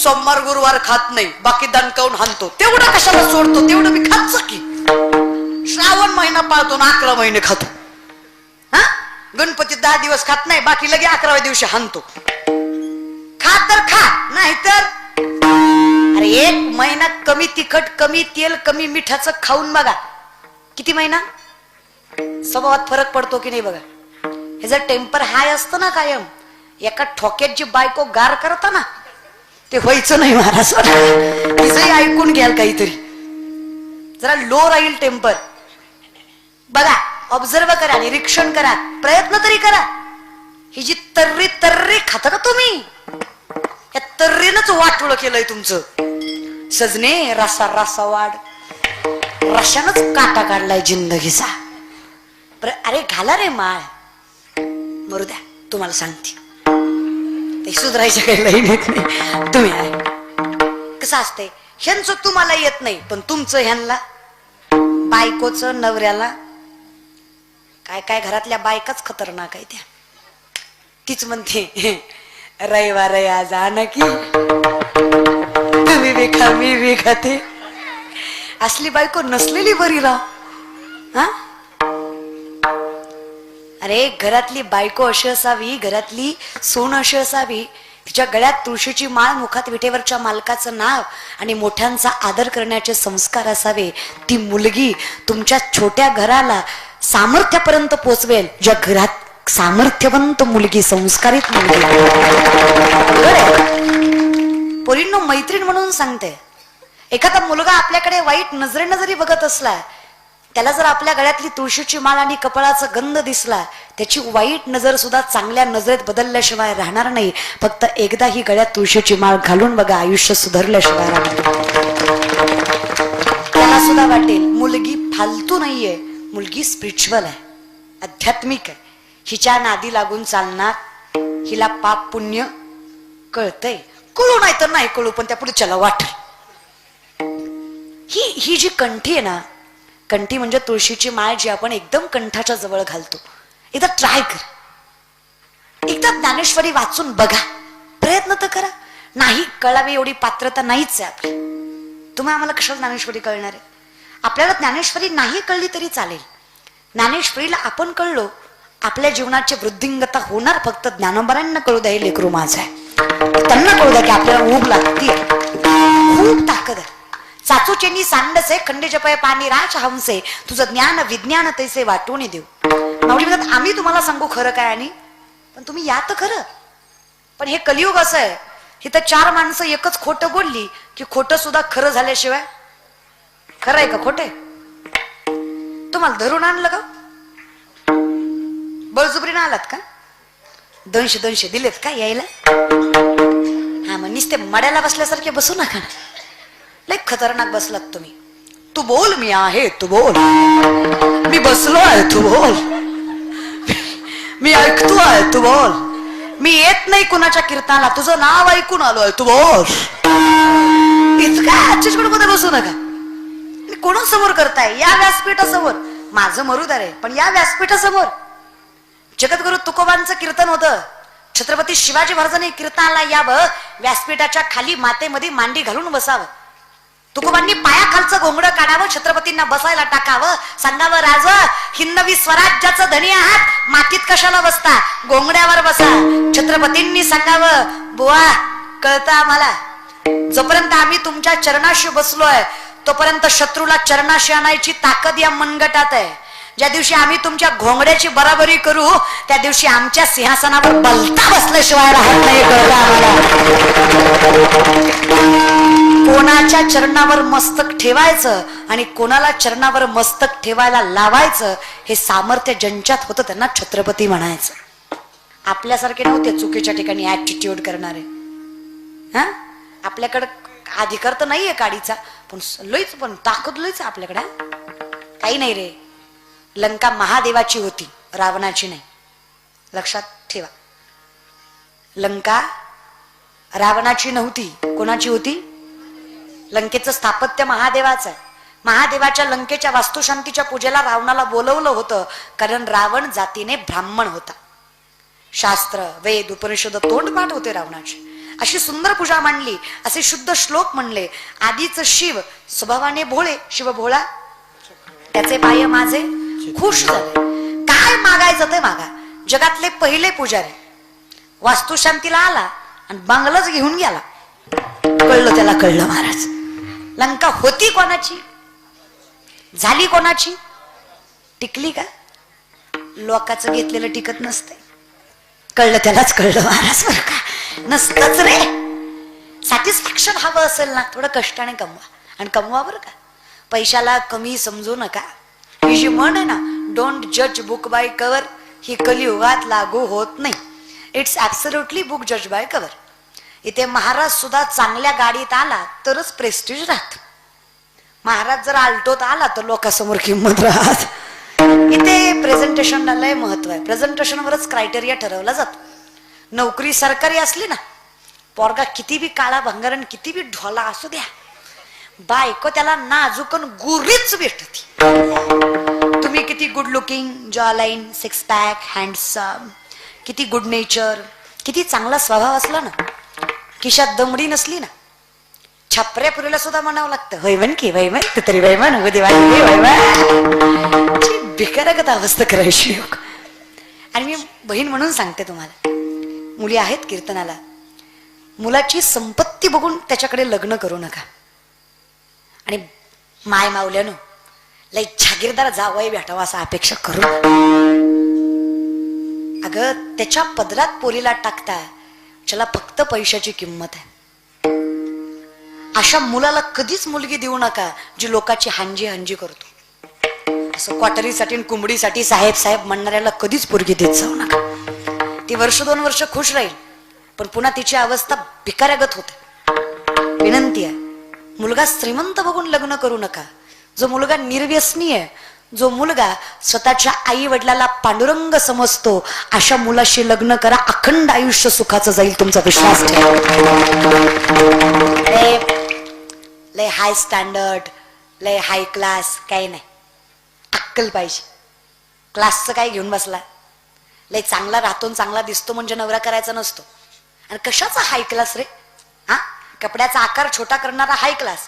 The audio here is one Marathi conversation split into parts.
सोमवार गुरुवार खात नाही, बाकी दणकावून हाणतो, तेवढं कशाला सोडतो? तेवढं मी खातच की. श्रावण महिना पाळतो ना 11 महिने खातो. हा, गणपती 10 दिवस खात नाही, बाकी लगे 11व्या दिवशी हाणतो. खा तर खा, नाही तर अरे 1 महिना कमी तिखट, कमी तेल, कमी मिठाचं खाऊन बघा. किती महिना स्वभावात फरक पडतो की नाही बघा. हे जर टेम्पर हाय असतं ना कायम, एका ठोक्यात जी बायको गार करता ना, ते व्हायचं नाही महाराज. तिचंही ऐकून घ्याल काहीतरी. जरा लो राहील टेम्पर. बघा, ऑब्झर्व करा, निरीक्षण करा, प्रयत्न तरी करा. ही जी तर्री तर्री खाता का तुम्ही, या तर्रीनच वाटोळ केलंय तुमचं. सजने रसा रसा वाढ, रशानच काटा काढलाय जिंदगीचा. अरे घाला रे माळ, मरू द्या, तुम्हाला सांगते. ते सुधारायच्या काही लाईन येत नाही. तुम्ही आहे कसं असते, ह्यांचं तुम्हाला येत नाही, पण तुमचं ह्यांना, बायकोचं नवऱ्याला, काय काय घरातल्या बायकाच खतरनाक आहे त्या. तीच म्हणते रविवार आज आण की, तुम्ही बी खा मी बी खाते. असली बायको नसलेली बरी राव. हा, अरे घरातली बायको अशी असावी, घरातली सोन अशी असावी, तिच्या गळ्यात तुळशीची माळ, मुखात विटेवरच्या मालकाचं नाव आणि मोठ्यांचा आदर करण्याचे संस्कार असावे. ती मुलगी तुमच्या छोट्या घराला सामर्थ्यापर्यंत पोचवेल. ज्या घरात सामर्थ्यवंत मुलगी, संस्कारित मुलगी. पोरींनो, मैत्रीण म्हणून सांगते, एखादा मुलगा आपल्याकडे वाईट नजरेनं जरी बघत असला, त्याला जर आपल्या गळ्यातली तुळशीची माळ आणि कपाळाचा गंध दिसला, त्याची वाईट नजर सुद्धा चांगल्या नजरेत बदलल्याशिवाय राहणार नाही. फक्त एकदा ही गळ्यात तुळशीची माळ घालून बघा, आयुष्य सुधारल्याशिवाय राहणार. त्याला सुद्धा वाटेल मुलगी फालतू नाहीये, मुलगी स्पिरिच्युअल आहे, आध्यात्मिक आहे. हिच्या नादी लागून चालणार, हिला पाप पुण्य कळतंय. कळू नाही तर नाही कळू, पण त्या पुढच्याला वाटेल. ही जी कंठी आहे ना, कंठी म्हणजे तुळशीची माळ जी आपण एकदम कंठाच्या जवळ घालतो. एकदा ट्राय कर, एकदा ज्ञानेश्वरी वाचून बघा, प्रयत्न तर करा. नाही कळावी एवढी पात्रता नाहीच आहे आपली. तुम्ही आम्हाला कशाला ज्ञानेश्वरी कळणार आहे? आपल्याला ज्ञानेश्वरी नाही कळली तरी चालेल. ज्ञानेश्वरीला आपण कळलो, आपल्या जीवनाची वृद्धिंगता होणार. फक्त ज्ञानोबांना कळू द्या, हे लेकरू माझं आहे, त्यांना कळू द्या की आपल्याला ऊब लागते, खूप ताकद आहे. चाचूचेनी सांडसे खंडे जपय पाणी राज हंसे, तुझं ज्ञान विज्ञान तैसे वाटून देऊ. माऊली म्हणतात, आम्ही तुम्हाला सांगू खरं काय, आणि पण तुम्ही या तर खरं. पण हे कलियुग असं आहे, इथं 4 माणसं एकच खोटं बोलली की खोटं सुद्धा खरं झाल्याशिवाय खरं आहे का खोटं? तुम्हाला धरून आणलं का? बळजुबरीनं आलात का? 200 दिलेत का यायला? हा, मग नुसते मड्याला बसल्यासारखे बसू नका, लय खतरनाक बसलात तुम्ही. तू बोल, मी आहे, तू बोल, मी बसलो आहे, तू बोल, मी ऐकतो आहे, तू बोल, मी येत नाही कुणाच्या कीर्तनाला, तुझं नाव ऐकून आलोय, तू बोल. इतका मध्ये बसू नका. कोणासमोर करताय? या व्यासपीठासमोर. माझं मरुदार आहे, पण या व्यासपीठासमोर जगद्गुरु तुकोबांचं कीर्तन होतं. छत्रपती शिवाजी महाराजांनी कीर्तनाला यावं, व्यासपीठाच्या खाली मातेमध्ये मांडी घालून बसावं. तुकोबांनी पायाखालचं घोंगडं काढावं, छत्रपतींना बसायला टाकावं, सांगावं, राजा हिंदवी स्वराज्याचं धनी आहात, मातीत कशाला बसता, घोंगड्यावर बसा. छत्रपतींनी सांगावं, बुवा कळतं आम्हाला, जोपर्यंत आम्ही तुमच्या चरणाशी बसलोय तोपर्यंत शत्रूला चरणाशी आणायची ताकद या मनगटात आहे. ज्या दिवशी आम्ही तुमच्या घोंगड्याची बराबरी करू, त्या दिवशी आमच्या सिंहासनावर बलता बसल्याशिवाय राहत नाही. कळतं आम्हाला. कोणाच्या चरणावर मस्तक ठेवायचं आणि कोणाला चरणावर मस्तक ठेवायला लावायचं, हे सामर्थ्य ज्यांच्यात होतं त्यांना छत्रपती म्हणायचं. आपल्यासारखे नव्हते चुकीच्या ठिकाणी ऍटिट्यूड करणारे. हा, आपल्याकडे अधिकार तर नाहीये काडीचा, पण लईच, पण ताकद लईच आपल्याकडे. काही नाही रे, लंका महादेवाची होती, रावणाची नाही. लक्षात ठेवा, लंका रावणाची नव्हती. कोणाची होती? लंकेचं स्थापत्य महादेवाचं आहे. महादेवाच्या लंकेच्या वास्तुशांतीच्या पूजेला रावणाला बोलवलं होतं, कारण रावण जातीने ब्राह्मण होता. शास्त्र वेद उपनिषद तोंडपाठ होते रावणाचे. अशी सुंदर पूजा मांडली, असे शुद्ध श्लोक म्हणले. आधीच शिव स्वभावाने भोळे, शिव भोळा त्याचे पाय माझे खुश झाले. काय मागायचं ते मागा. जगातले पहिले पुजारी वास्तुशांतीला आला आणि बांगलाच घेऊन गेला. कळलं त्याला, कळलं महाराज. लंका होती कोणाची, झाली कोणाची, टिकली का? लोकाचं घेतलेलं टिकत नसते. कळलं त्यालाच, कळलं महाराज. बरं का, नसतच रे. सॅटिस्फॅक्शन हवं असेल ना, थोडं कष्टाने कमवा, आणि कमवा बरं का. पैशाला कमी समजू नका. ही जी म्हण आहे ना, डोंट जज बुक बाय कवर, ही कलियुगात लागू होत नाही. इट्स ऍब्सोल्युटली बुक जज बाय कवर. इथे महाराज सुद्धा चांगल्या गाडीत आला तरच प्रेस्टिज राहत. महाराज जर आल्टोत आला तर लोकांसमोर किंमत राहत. इथे प्रेझेंटेशनला लय महत्व आहे. प्रेझेंटेशनवरच क्रायटेरिया ठरवला जातो. नोकरी सरकारी असली ना, पोरगा किती बी काळा भंगारण, किती बी ढोला असू द्या, बायको त्याला नाजूकन गुरीच भेटती. तुम्ही किती गुड लुकिंग, जॉ लाईन, सिक्स पॅक, हँडसम, किती गुड नेचर, किती चांगला स्वभाव असला ना, खिशात दमडी नसली ना, छपऱ्या पुरीला सुद्धा म्हणावं लागतं, वैमन की वैमन, तू तरी वैमन हो दिवाळी वैमन. भिकारागत अवस्था करायची. आणि मी बहीण म्हणून सांगते तुम्हाला, मुली आहेत कीर्तनाला, मुलाची संपत्ती बघून त्याच्याकडे लग्न करू नका. आणि माय मावल्यानं लय जागीरदार जावई भेटावा असा अपेक्षा करू. अगं त्याच्या पदरात पोरीला टाकता ज्याला फक्त पैशाची किंमत आहे. अशा मुलाला कधीच मुलगी देऊ नका जी लोकांची हांजी हांजी करतो. असं क्वाटरीसाठी आणि कुंबडीसाठी साहेब साहेब म्हणणाऱ्याला कधीच पोरगी देत जाऊ नका. ती वर्ष 2 वर्ष खुश राहील, पण पुन्हा तिची अवस्था भिकाऱ्यागत होते. विनंती आहे, मुलगा श्रीमंत बघून लग्न करू नका. जो मुलगा निर्व्यसनी आहे, जो मुलगा स्वतःच्या आई वडिलाला पांडुरंग समजतो, अशा मुलाशी लग्न करा. अखंड आयुष्य सुखाचं जाईल, तुमचा विश्वास ठेवा. लय हाय स्टँडर्ड, लय हाय क्लास काही नाही. अक्कल पाहिजे. क्लासचं काय घेऊन बसला. लय चांगला राहतो, चांगला दिसतो म्हणजे नवरा करायचा नसतो. आणि कशाचा हाय क्लास रे? हा, कपड्याचा आकार छोटा करणारा हाय क्लास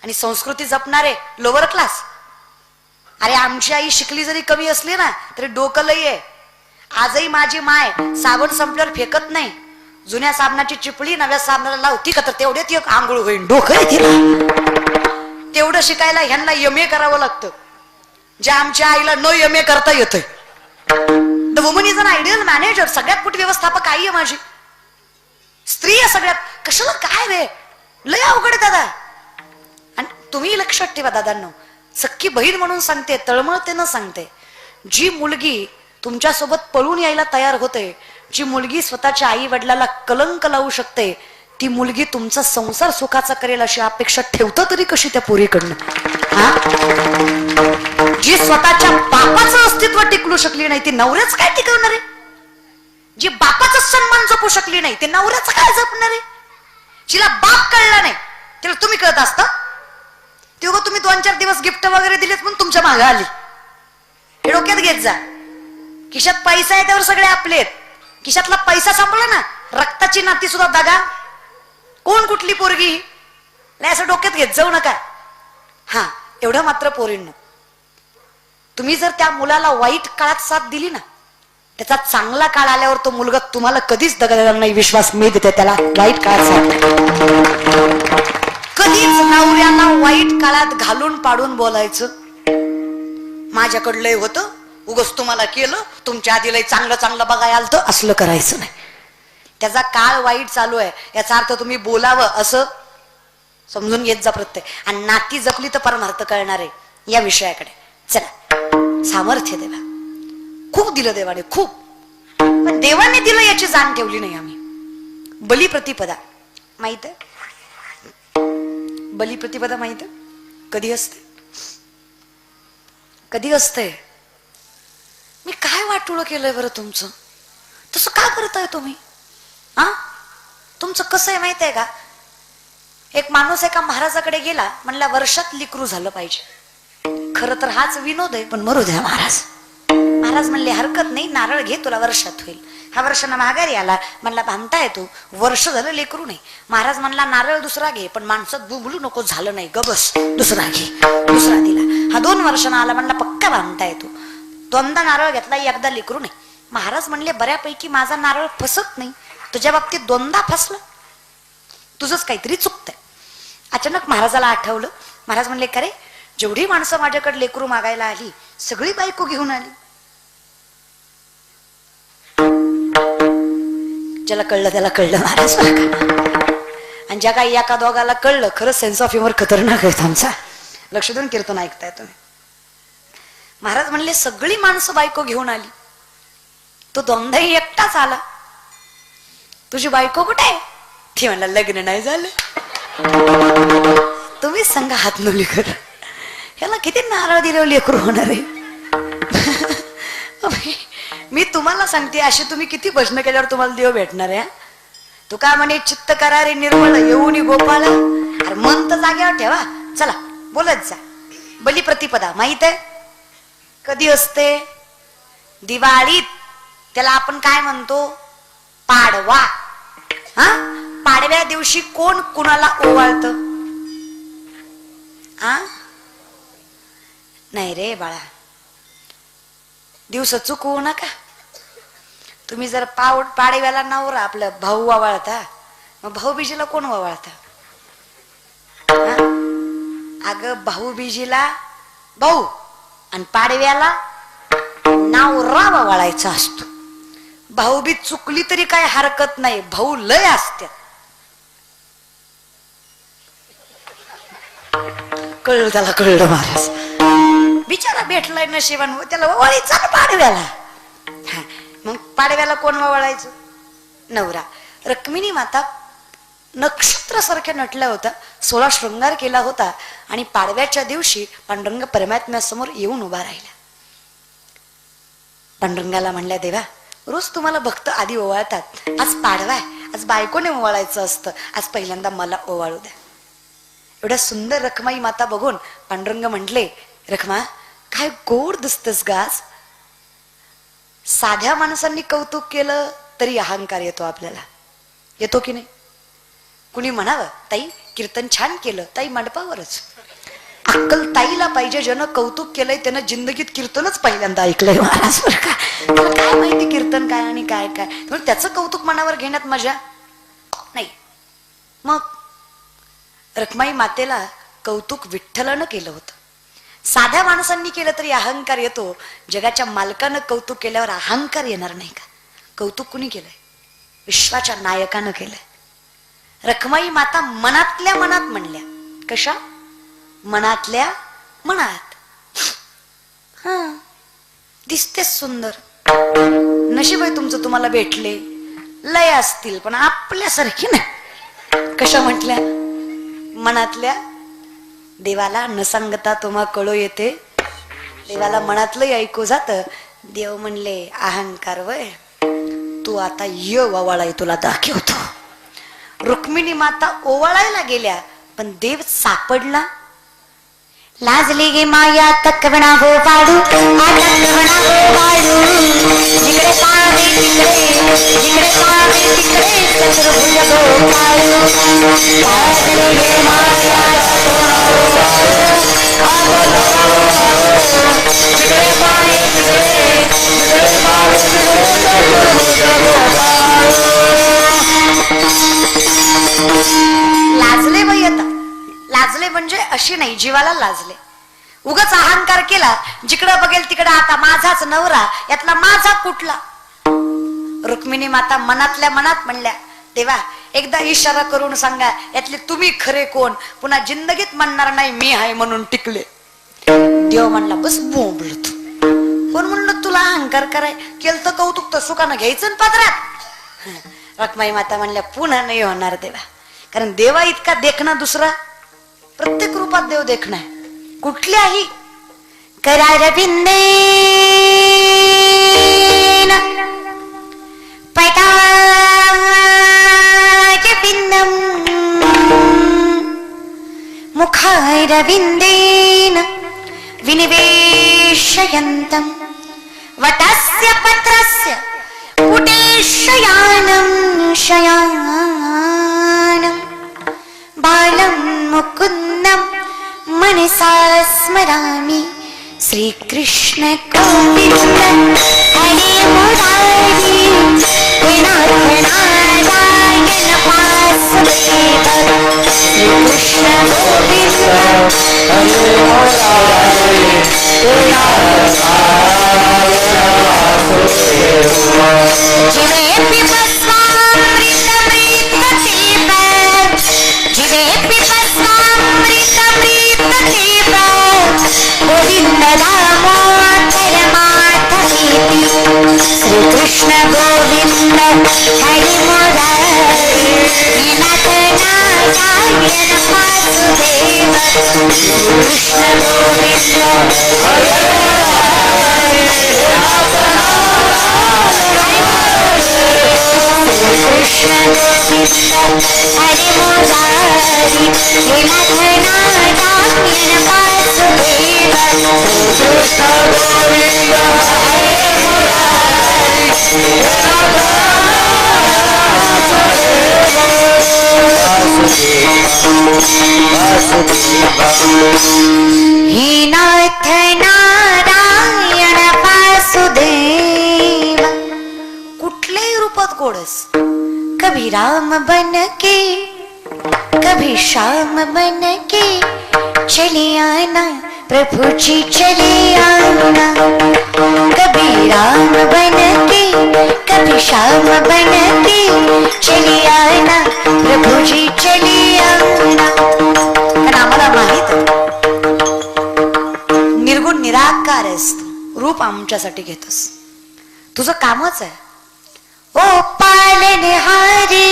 आणि संस्कृती जपणारे लोअर क्लास. अरे आमची आई शिकली जरी कमी असली ना तरी डोकं लई आहे. आजही माझी माय साबण संपल्यावर फेकत नाही. जुन्या साबणाची चिपळी नव्या साबणाला लावती का तर तेवढ्यात एक आंघोळ होईल. डोकं आहे तिला. तेवढं शिकायला ह्यांना एम ए करावं लागतं, जे आमच्या आईला न एम ए करता येतंय. The woman is an ideal manager. सगळ्यात मोठी व्यवस्थापक आई आहे माझी. स्त्री आहे सगळ्यात. कशाला काय रे, लय अवघड आहे दादा. आणि तुम्ही लक्षात ठेवा दादांनो, सख्खी बहीण म्हणून सांगते, तळमळतेनं सांगते, जी मुलगी तुमच्यासोबत पळून यायला तयार होते, जी मुलगी स्वतःच्या आई वडिलाला कलंक लावू शकते, ती मुलगी तुमचा संसार सुखाचा करेल अशी अपेक्षा ठेवतं तरी कशी त्या पोरीकडनं? जी स्वतःच्या बापाचं अस्तित्व टिकवू शकली नाही ती नवऱ्याच काय टिकवणार आहे? जी बापाचा सन्मान जपू शकली नाही ते नवऱ्याचं काय जपणार आहे? जिला बाप कळला नाही तिला तुम्ही कळत असता. तेव्हा तुम्ही 2-4 दिवस गिफ्ट वगैरे दिलेत म्हणून तुमच्या मागे आली. हे डोक्यात घेत जा. खिशात पैसा आहे त्यावर सगळे आपलेत. खिशातला पैसा संपला ना, रक्ताची नाती सुद्धा दगा. कोण कुठली पोरगी असं डोक्यात घेत जाऊ नका. हा, एवढं मात्र पोरींनो, तुम्ही जर त्या मुलाला वाईट काळात साथ दिली ना, त्याचा चांगला काळ आल्यावर तो मुलगा तुम्हाला कधीच दगा देणार नाही. विश्वास मी देते त्याला. वाईट काळात साथ कधीच नवऱ्याला वाईट काळात घालून पाडून बोलायचं, माझ्याकडं लय होतं, उगच तुम्हाला केलं, तुमच्या आधी लय चांगलं चांगलं बघायला आलतं, असलं करायचं नाही. त्याचा काळ वाईट चालू आहे याचा अर्थ तुम्ही बोलावं असं समजून येत जा प्रत्येक. आणि नाती जपली तर परमार्थ कळणार आहे. या विषयाकडे चला. सामर्थ्य देवा खूप दिलं देवाने, खूप. पण देवाने दिलं याची जाण ठेवली नाही आम्ही. बलिप्रतिपदा माहित आहे? बलिप्रतिपदा माहित आहे? कधी असते? कधी असते? मी काय वाटोळं केलंय बरं तुमचं? तसं का करताय तुम्ही? हा, तुमचं कसं आहे माहित आहे का? एक माणूस एका महाराजाकडे गेला, म्हणला वर्षात लिकरू झालं पाहिजे. खरं तर हाच विनोद आहे, पण मरू द्या महाराज. महाराज म्हणले हरकत नाही, नारळ घे, तुला वर्षात होईल. हा वर्षांना माघारी आला. म्हणला भामटा येतो, वर्ष झालं लेकरू नाही. महाराज म्हणला नारळ दुसरा घे, पण माणसात बुबलू नको, झालं नाही गबस, दुसरा घे. दुसरा दिला. हा 2 वर्षांना आला. म्हणला पक्का भामटा येतो. 2दा नारळ घेतला, एकदा लेकरू नाही. महाराज म्हणले बऱ्यापैकी माझा नारळ फसत नाही, तुझ्या बाबतीत 2दा फसलं, तुझंच काहीतरी चुकतंय. अचानक महाराजाला आठवलं. महाराज म्हणले का रे, जेवढी माणसं माझ्याकडे लेकरू मागायला आली सगळी बायको घेऊन आली. ज्याला कळलं त्याला कळलं महाराज. आणि ज्या काही एका दोघाला कळलं, खरंच सेन्स ऑफ ह्युमर खतरनाक आहे आमचा. लक्ष देऊन कीर्तन ऐकताय तुम्ही. महाराज म्हणले सगळी माणसं बायको घेऊन आली, तो 2दाही एकटाच आला. तुझी बायको कुठे आहे? ती म्हणला लग्न नाही झालं. तुम्ही सांगा हात नवली कर, ह्याला किती नारळ दिलं लेकरू होणार आहे. मी तुम्हाला सांगते, अशी तुम्ही किती भजन केल्यावर तुम्हाला देव भेटणार आहे. तू का म्हणे चित्त करारे निर्मळ येऊनी गोपाळ. अरे मन तर जागेवर ठेवा. चला बोलत जा. बलिप्रतिपदा माहित आहे कधी असते? दिवाळीत. त्याला आपण काय म्हणतो? पाडवा. हा, पाडव्या दिवशी कोण कुणाला ओवाळत? आ नाही रे बाळा, दिवस चुकवू नका. तुम्ही जर पाडव्याला नवरा आपलं भाऊ ओवाळता, मग भाऊबीजीला कोण ओवाळता? अगं भाऊबीजीला भाऊ आणि पाडव्याला नवरा ओवाळायचा असतो. भाऊबीज चुकली तरी काय हरकत नाही, भाऊ लय असतात. कळलं त्याला, कळलं महाराज. बिचारा भेटलाय नशिबान, त्याला ओवाळीचा ना पाडव्याला. मग पाडव्याला कोण ओवाळायचं? नवरा. रुक्मिणी माता नक्षत्रासारख्या नटल्या होत्या, 16 शृंगार केला होता आणि पाडव्याच्या दिवशी पांडुरंग परमात्म्यासमोर येऊन उभा राहिला. पांडुरंगाला म्हणल्या देवा, रोज तुम्हाला भक्त आधी ओवाळतात, आज पाडवाय, आज बायकोने ओवाळायचं असतं, आज पहिल्यांदा मला ओवाळू द्या. एवढ्या सुंदर रखमाई माता बघून पांडुरंग म्हटले, रखमा काय गोड दिसतस गाज. साध्या माणसांनी कौतुक केलं तरी अहंकार येतो आपल्याला. येतो की नाही? कुणी म्हणावं ताई कीर्तन छान केलं, ताई मंडपावरच. अक्कल ताईला पाहिजे, ज्यानं कौतुक केलंय त्यानं जिंदगीत कीर्तनच पहिल्यांदा ऐकलंय महाराज. बरं का, काय माहिती कीर्तन काय आणि काय काय, म्हणून त्याचं कौतुक मनावर घेण्यात मजा नाही. मग रखमाई मातेला कौतुक विठ्ठलानं केलं होतं. साध्या माणसांनी केलं तरी अहंकार येतो, जगाच्या मालकानं कौतुक केल्यावर अहंकार येणार नाही का? कौतुक कुणी केलंय? विश्वाच्या नायकानं केलंय. रखमाई माता मनातल्या मनात म्हणल्या. कशा? मनातल्या मनात. हा, दिसतेच सुंदर, नशीब आहे तुमचं तुम्हाला भेटले. लय असतील पण आपल्यासारखी नाही. कशा म्हटल्या? मनातल्या. देवाला न सांगता तुम्हा कळू येते, देवाला मनातलंही ऐकू जात. देव म्हणले अहंकार वय, तू आता ये ओवाळाय तुला दाखवतो. रुक्मिणी माता ओवाळायला गेल्या पण देव सापडला. लाजली गे माया तकवणा हो पाडू, तकवणा हो पाडू. जिकडे पाणी तिकडे, जिकडे पाणी तिकडे चतुर्भुज हो पाडू. लाजली गे माया तकवणा हो पाडू, जिकडे पाणी तिकडे, जिकडे पाणी तिकडे चतुर्भुज हो पाडू. लाजले बाई आता. लाजले म्हणजे अशी नाही, जीवाला लाजले. उगाच अहंकार केला, जिकडं बघेल तिकडं आता माझाच नवरा, यातला माझा कुठला. रुक्मिणी माता मनातल्या मनात म्हणल्या, देवा एकदा इशारा करून सांगा, यातले तुम्ही खरे कोण, पुन्हा जिंदगीत म्हणणार नाही मी आहे म्हणून टिकले. देव म्हणला बस बोंबल तू. कोण म्हणलं तुला अहंकार कराय? केलं तर कौतुक तर सुखानं घ्यायचं पदरात. रुक्मिणी माता म्हणल्या पुन्हा नाही होणार देवा, कारण देवा इतका देखना दुसरा प्रत्येक रूपात देव देखणं आहे. कुठल्याही करार बिंदेन पटाज बिंदम मुखार बिंदेन विनिवेशयन्तम वटस्य पत्रस्य पुटेश शयानं शयानं बालं मुकुन्दं मनसा स्मरामि श्रीकृष्ण गोविन्द हरे मुरारी नाथ नारायण वासुदेव श्रीकृष्ण गोविन्द हरे मुरारी जिवे पिबस्वामृतमृतपिब जिवे पिबस्वामृतमृतपिब गोविन्द दामोदर माधवेति श्रीकृष्ण गोविन्द हरि मुरारी नाथ नारायण वासुदेव श्रीकृष्ण गोविन्द कृष्ण गोविन्द हरि मुरारी नाथ नारायण वासुदेव कृष्ण गोविन्द हरि हे नाथ नारायण वासुदेव. कुठल्याही रूपात गोडस. कभी राम बन के कभी श्याम बन के चले आना प्रभु जी चले आना. कभी राम बन के कभी श्याम बन के चले आना प्रभू जी चले आना. कारण आम्हाला माहित निर्गुण निराकार असतो. रूप आमच्यासाठी घेतोस. तुझं कामच आहे. ओ पालनहारी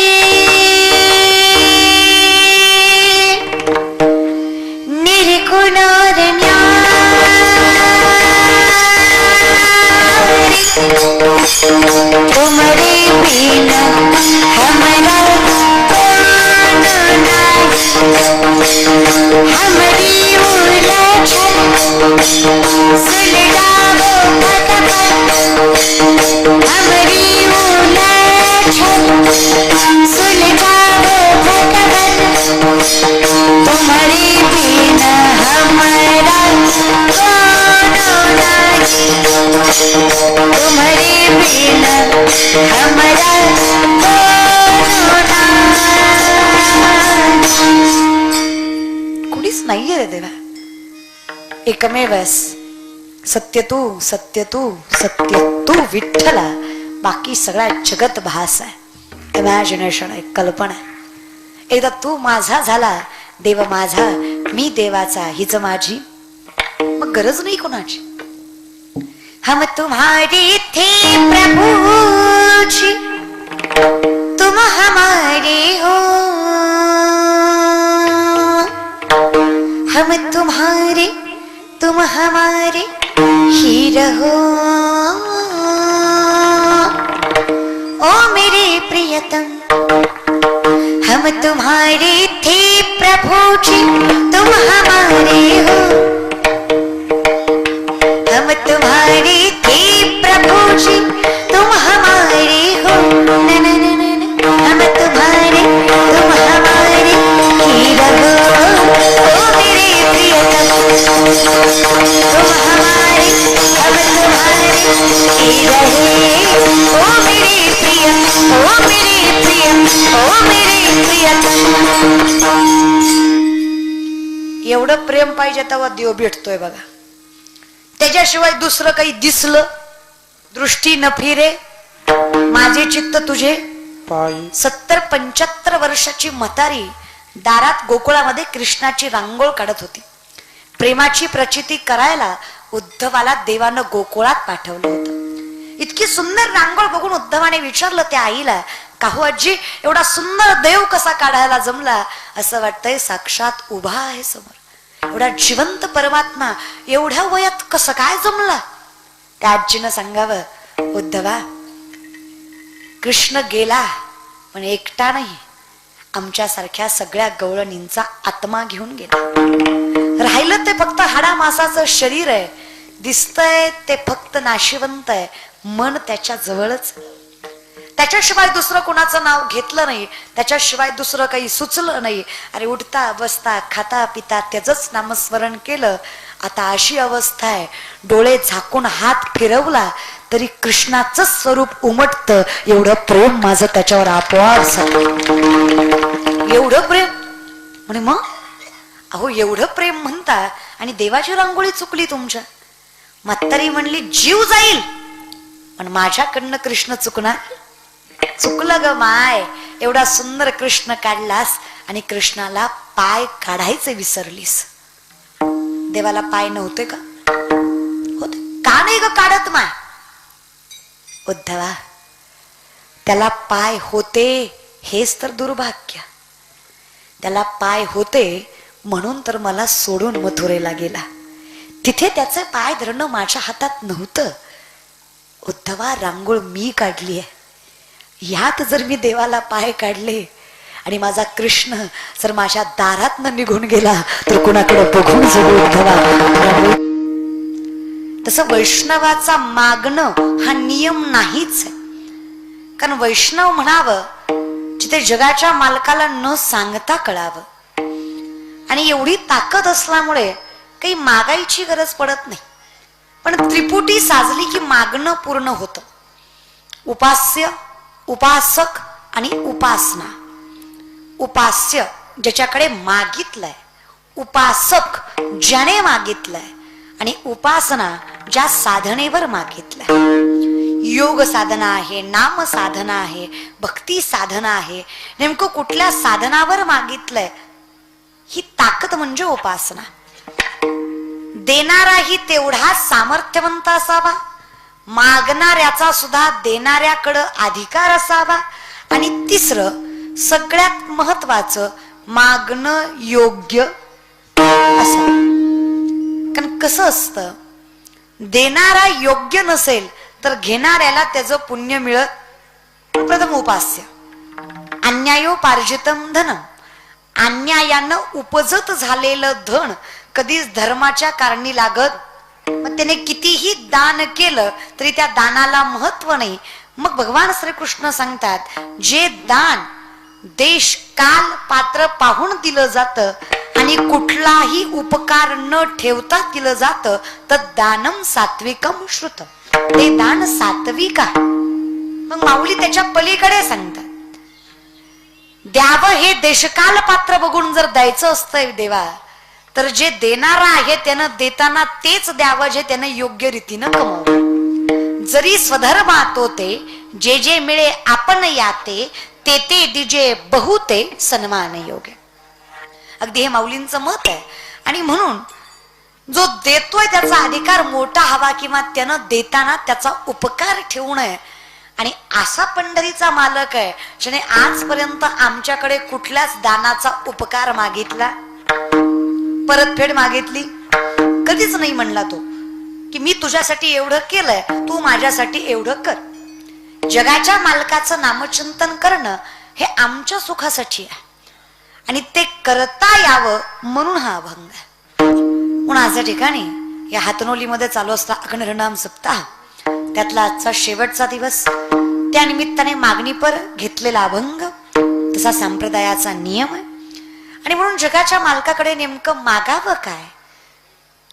निर्गुणोर न्यारी तुम्हारे बिना हमारा कौन नहीं. हमारी उलझन सुलझाओ भगवान. हमारी सुलझाओ भगवान. तुम्हारे बिना हमारा कौन नहीं. तुम्हारे बिना हमारा कुणीच नाहीये रे देवा. एकमेवस सत्य तू सत्य तू सत्य तू विठ्ठला. बाकी सगळा जगत भास आहे. इमॅजिनेशन आहे, कल्पना आहे. एकदा तू माझा झाला देव माझा मी देवाचा हीच माझी. मग गरज नाही कोणाची. हम तुम्हारे थे प्रभु जी तुम हमारे हो. हम तुम्हारे तुम हमारे ही रहो. ओ मेरे प्रियतम हम तुम्हारे थे प्रभु जी तुम हमारे हो. हम तुम्हारे थे प्रभु जी तुम हमारे हो. न न न न न. हम तुम्हारे तुम हमारे ही रहो. ओ मेरे प्रियतम तुम हमारे हम तुम्हारे ही रहे. ओ मेरे प्रियम ओ मेरे प्रियम ओ मेरे प्रियतम. एवढं प्रेम पाहिजे तेव्हा देव भेटतोय बघा. त्याच्याशिवाय दुसरं काही दिसलं दृष्टी न फिरे. माझे चित्त तुझे 70-75 वर्षाची म्हातारी दारात गोकुळामध्ये कृष्णाची रांगोळ काढत होती. प्रेमाची प्रचिती करायला उद्धवाला देवानं गोकुळात पाठवलं होतं. इतकी सुंदर रांगोळ बघून उद्धवाने विचारलं त्या आईला, काहू आजी एवढा सुंदर देव कसा काढायला जमला. असं वाटतंय साक्षात उभा आहे समोर. एवढा जिवंत परमात्मा एवढ्या वयात कसं काय जमला. त्या आजीनं सांगावं, उद्धवा कृष्ण गेला पण एकटा नाही, आमच्यासारख्या सगळ्या गवळणींचा आत्मा घेऊन गेला. राहिलं ते फक्त हाडा मासाचं शरीर आहे. दिसतंय ते फक्त नाशिवंत आहे. मन त्याच्या जवळच. त्याच्याशिवाय दुसरं कोणाचं नाव घेतलं नाही, त्याच्याशिवाय दुसरं काही सुचलं नाही. अरे उठता बसता खाता पिता त्याचंच नामस्मरण केलं. आता अशी अवस्था आहे, डोळे झाकून हात फिरवला तरी कृष्णाचं स्वरूप उमटतं. एवढं प्रेम माझं त्याच्यावर आपोआप झालं. एवढं प्रेम म्हणे मग अहो एवढं प्रेम म्हणता आणि देवाची रांगोळी चुकली तुमच्या. म्हातारी म्हणली जीव जाईल पण माझ्याकडनं कृष्ण चुकणार. चुकलं ग माय, एवढा सुंदर कृष्ण काढलास आणि कृष्णाला पाय काढायचे विसरलीस. देवाला पाय नव्हते का? होते. का नाही ग काढत माय? उद्धवा, त्याला पाय होते हेच तर दुर्भाग्य. त्याला पाय होते म्हणून तर मला सोडून मथुरेला गेला. तिथे त्याचे पाय धरणं माझ्या हातात नव्हतं. उद्धवा, रांगोळ मी काढली आहे. यात जर मी देवाला पाय काढले आणि माझा कृष्ण जर माझ्या दारातनं निघून गेला तर कुणाकडे बघून जगू उद्धवा. तसं वैष्णवाचा मागणं हा नियम नाहीच आहे. कारण वैष्णव म्हणावं जिथे जगाच्या मालकाला न सांगता कळावं. आणि एवढी ताकद असल्यामुळे काही मागायची गरज पडत नाही. पण त्रिपुटी साजली की मागणं पूर्ण होतं. उपास्य, उपासक आणि उपासना. उपास्य ज्याच्याकडे मागितलंय, उपासक ज्याने मागितलंय आणि उपासना ज्या साधनेवर मागितलंय. योग साधना आहे, नाम साधना आहे, भक्ती साधना आहे. नेमकं कुठल्या साधनावर मागितलंय ही ताकद म्हणजे उपासना. देणाराही तेवढाच सामर्थ्यवंत असावा, मागणाऱ्याचा सुद्धा देणाऱ्याकडं अधिकार असावा. आणि तिसरं सगळ्यात महत्वाचं, मागणं योग्य असावं. कारण कसं असतं, देणारा योग्य नसेल तर घेणाऱ्याला त्याचं पुण्य मिळत. प्रथम उपास्य. अन्यायोपार्जितम धनम. अन्यायानं उपजत झालेलं धन कधीच धर्माच्या कारणी लागत. मग त्याने कितीही दान केलं तरी त्या दानाला महत्व नाही. मग भगवान श्रीकृष्ण सांगतात, जे दान देश काल पात्र पाहून दिलं जातं आणि कुठलाही उपकार न ठेवता दिलं जातं तर दानम सात्विकम श्रुत. ते दान सात्विक आहे. मग माऊली त्याच्या पलीकडे सांगतात, द्यावं हे देशकाल पात्र बघून जर द्यायचं असतंय देवा तर जे देणारा आहे त्यानं देताना तेच द्यावं जे त्यानं योग्य रीतीनं कमवलं. जरी स्वधर्मात होते जे जे मिळे आपण याते, ते ते दिजे बहुते सन्मान योग्य. अगदी हे माऊलींचं मत आहे. आणि म्हणून जो देतोय त्याचा अधिकार मोठा हवा किंवा त्यानं देताना त्याचा उपकार ठेवू नये. आणि असा पंढरीचा मालक आहे ज्याने आजपर्यंत आमच्याकडे कुठल्याच दानाचा उपकार मागितला, परतफेड मागितली कधीच नाही. म्हणला तो की मी तुझ्यासाठी एवढं केलंय, तू माझ्यासाठी एवढं कर. जगाच्या मालकाचं नामचिंतन करणं हे आमच्या सुखासाठी आहे आणि ते करता यावं म्हणून हा अभंग आहे. म्हणून आजच्या ठिकाणी या हातनोलीमध्ये चालू असता अखंड हरिनाम सप्ताह, त्यातला आजचा शेवटचा दिवस, त्या निमित्ताने मागणीपर घेतलेला अभंग तसा संप्रदायाचा नियम आहे. आणि म्हणून जगाच्या मालकाकडे नेमकं मागावं काय?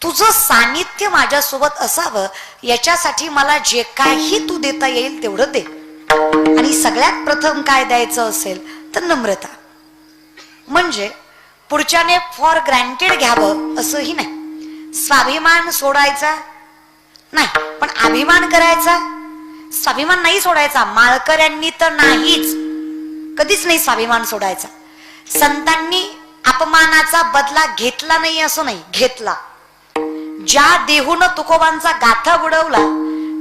तुझं सानिध्य माझ्यासोबत असावं, याच्यासाठी मला जे काही तू देता येईल तेवढं दे. आणि सगळ्यात प्रथम काय द्यायचं असेल तर नम्रता. म्हणजे पुढच्याने फॉर ग्रँटेड घ्यावं असंही नाही. स्वाभिमान सोडायचा नाही, पण अभिमान करायचा. स्वाभिमान नाही सोडायचा. माळकऱ्यांनी तर नाहीच, कधीच नाही स्वाभिमान सोडायचा. संतांनी अपमानाचा बदला घेतला नाही असं नाही, घेतला. ज्या देहून तुकोबांचा गाथा बुडवला,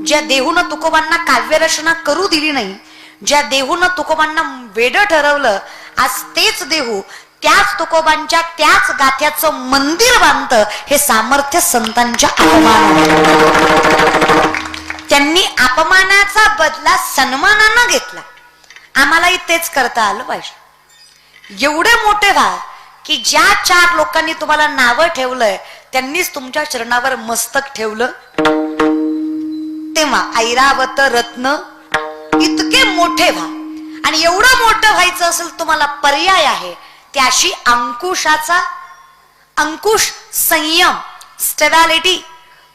ज्या देहून तुकोबांना काव्यरचना करू दिली नाही, ज्या देहून तुकोबांना वेड ठरवलं, आज तेच देहू त्याच तुकोबांच्या त्याच गाथ्याचं मंदिर बांधतं. हे सामर्थ्य संतांच्या अपमानाने. त्यांनी अपमानाचा बदला सन्मानानं घेतला. आम्हालाही तेच करता आलं पाहिजे. एवढे मोठे व्हा की ज्या 4 लोकांनी तुम्हाला नावं ठेवलंय त्यांनीच तुमच्या चरणावर मस्तक ठेवलं. तेव्हा ऐरावत रत्न इतके इतके मोठे व्हा. आणि एवढं मोठं व्हायचं असेल तुम्हाला पर्याय आहे त्याशी अंकुश संयम, स्टेबॅलिटी,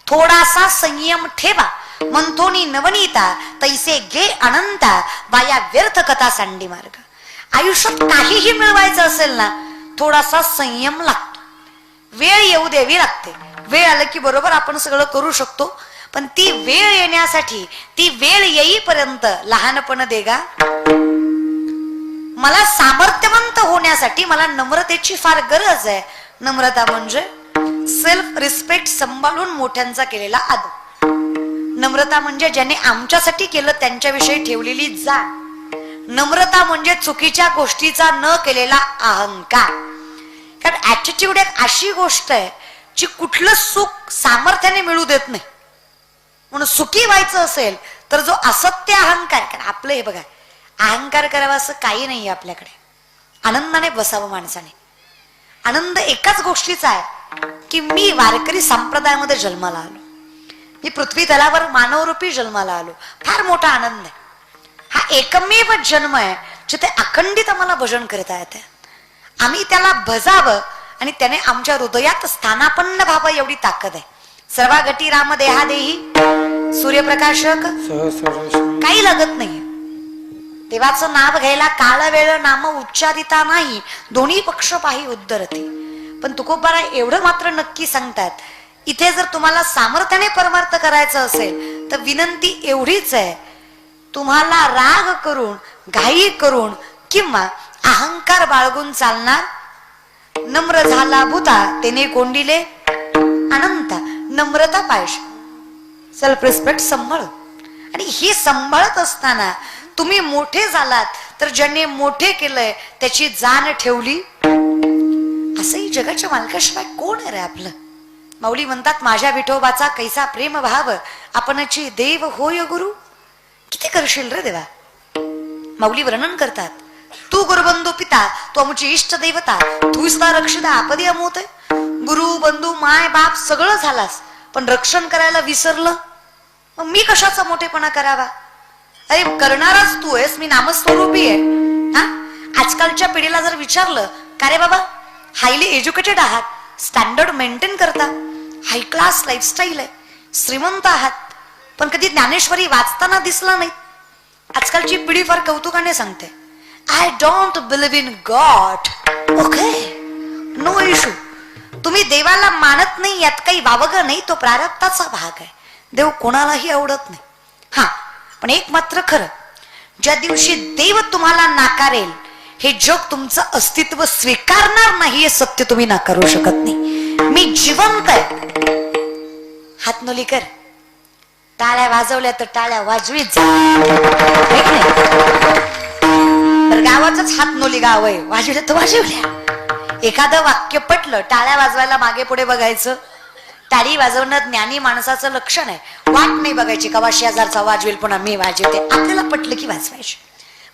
थोडासा संयम ठेवा. मंथोनी नवनीता तैसे गे अनंता बाया व्यर्थ कथा सांडी मार्ग. आयुष्यात काहीही मिळवायचं असेल ना थोडासा संयम लागतो. वेळ येऊ द्यावी लागते. वेळ आलं की बरोबर आपण सगळं करू शकतो. पण ती वेळ येण्यासाठी, ती वेळ येईपर्यंत लहानपण देगा. मला सामर्थ्यवंत होण्यासाठी मला नम्रतेची फार गरज आहे. नम्रता म्हणजे सेल्फ रिस्पेक्ट, सांभाळून मोठ्यांचा केलेला आदर. नम्रता म्हणजे ज्याने आमच्यासाठी केलं त्यांच्याविषयी ठेवलेली जाण. नम्रता म्हणजे चुकीच्या गोष्टीचा न केलेला अहंकार. कारण ऍटिट्यूड एक अशी गोष्ट आहे जी कुठलं सुख सामर्थ्याने मिळू देत नाही. म्हणून सुखी व्हायचं असेल तर जो असत्य अहंकार, कारण आपलं हे बघा, अहंकार करावा असं काही नाही आपल्याकडे. आनंदाने बसावं माणसाने. आनंद एकाच गोष्टीचा आहे की मी वारकरी संप्रदायामध्ये जन्माला आलो, मी पृथ्वी तलावर मानवरूपी जन्माला आलो. फार मोठा आनंद आहे. हा एकमेव जन्म आहे जिथे अखंडित आम्हाला भजन करता येते. आम्ही त्याला भजावं आणि त्याने आमच्या हृदयात स्थानापन्न व्हावं एवढी ताकद आहे. सर्वागटी राम देहा देही सूर्यप्रकाशक काही लागत नाही. देवाचं नाव घ्यायला काळ वेळ नाम उच्चारिता नाही, दोन्ही पक्ष पाही उद्धरते. पण तुकोबारा एवढं मात्र नक्की सांगतात, इथे जर तुम्हाला सामर्थ्याने परमार्थ करायचं असेल तर विनंती एवढीच आहे, तुम्हाला राग करून, घाई करून किंवा अहंकार बाळगून चालणार. नम्र झाला भूता तेने कोंडिले अनंता. नम्रता पाहिजे, सेल्फ रिस्पेक्ट सांभाळ. आणि हे सांभाळत असताना तुम्ही मोठे झालात तर ज्याने मोठे केलंय त्याची जाण ठेवली. असंही जगाच्या मालकाशिवाय कोण आहे रे आपलं. माऊली म्हणतात, माझ्या विठोबाचा कैसा प्रेम भाव आपणची देव होय गुरु. किती करशील रे देवा. माऊली वर्णन करतात, तू गुरुबंधू पिता, तू आमची इष्ट देवता, तूच ना रक्षिता आपदी अमोत. गुरु बंधू माय बाप सगळं झालास पण रक्षण करायला विसरलं. मग मी कशाचा मोठेपणा करावा. अरे करणाराच तू आहेस, मी नामस्वरूपी आहे. हा, आजकालच्या पिढीला जर विचारलं, का रे बाबा हायली एज्युकेटेड आहात, स्टँडर्ड मेंटेन करता, हाय क्लास लाईफस्टाईल आहे, श्रीमंत आहात, पण कधी ज्ञानेश्वरी वाचताना दिसला नाही. आजकालची पिढी फार कौतुकाने सांगते, I don't believe in God. Okay, no issue. तुम्ही देवाला मानत नाही यात काही वावगं नाही, तो प्रारब्धाचा भाग आहे. देव कोणालाही आवडत नाही. हा, पण एक मात्र खरं, ज्या दिवशी देव तुम्हाला नाकारेल हे जग तुमचं अस्तित्व स्वीकारणार नाही, हे सत्य तुम्ही नाकारू शकत नाही. मी जिवंत आहे. हातनोली कर. टाळ्या वाजवल्या तर टाळ्या वाजवीत जा. गावाच हातनोली गाव आहे, वाजवल्या तर वाजवल्या. एखादं वाक्य पटलं, टाळ्या वाजवायला मागे पुढे बघायचं. टाळी वाजवणं ज्ञानी माणसाचं लक्षण आहे. वाट नाही बघायची कवा शेजारचा वाजवेल पुन्हा मी वाजवते. आपल्याला पटलं की वाजवायची.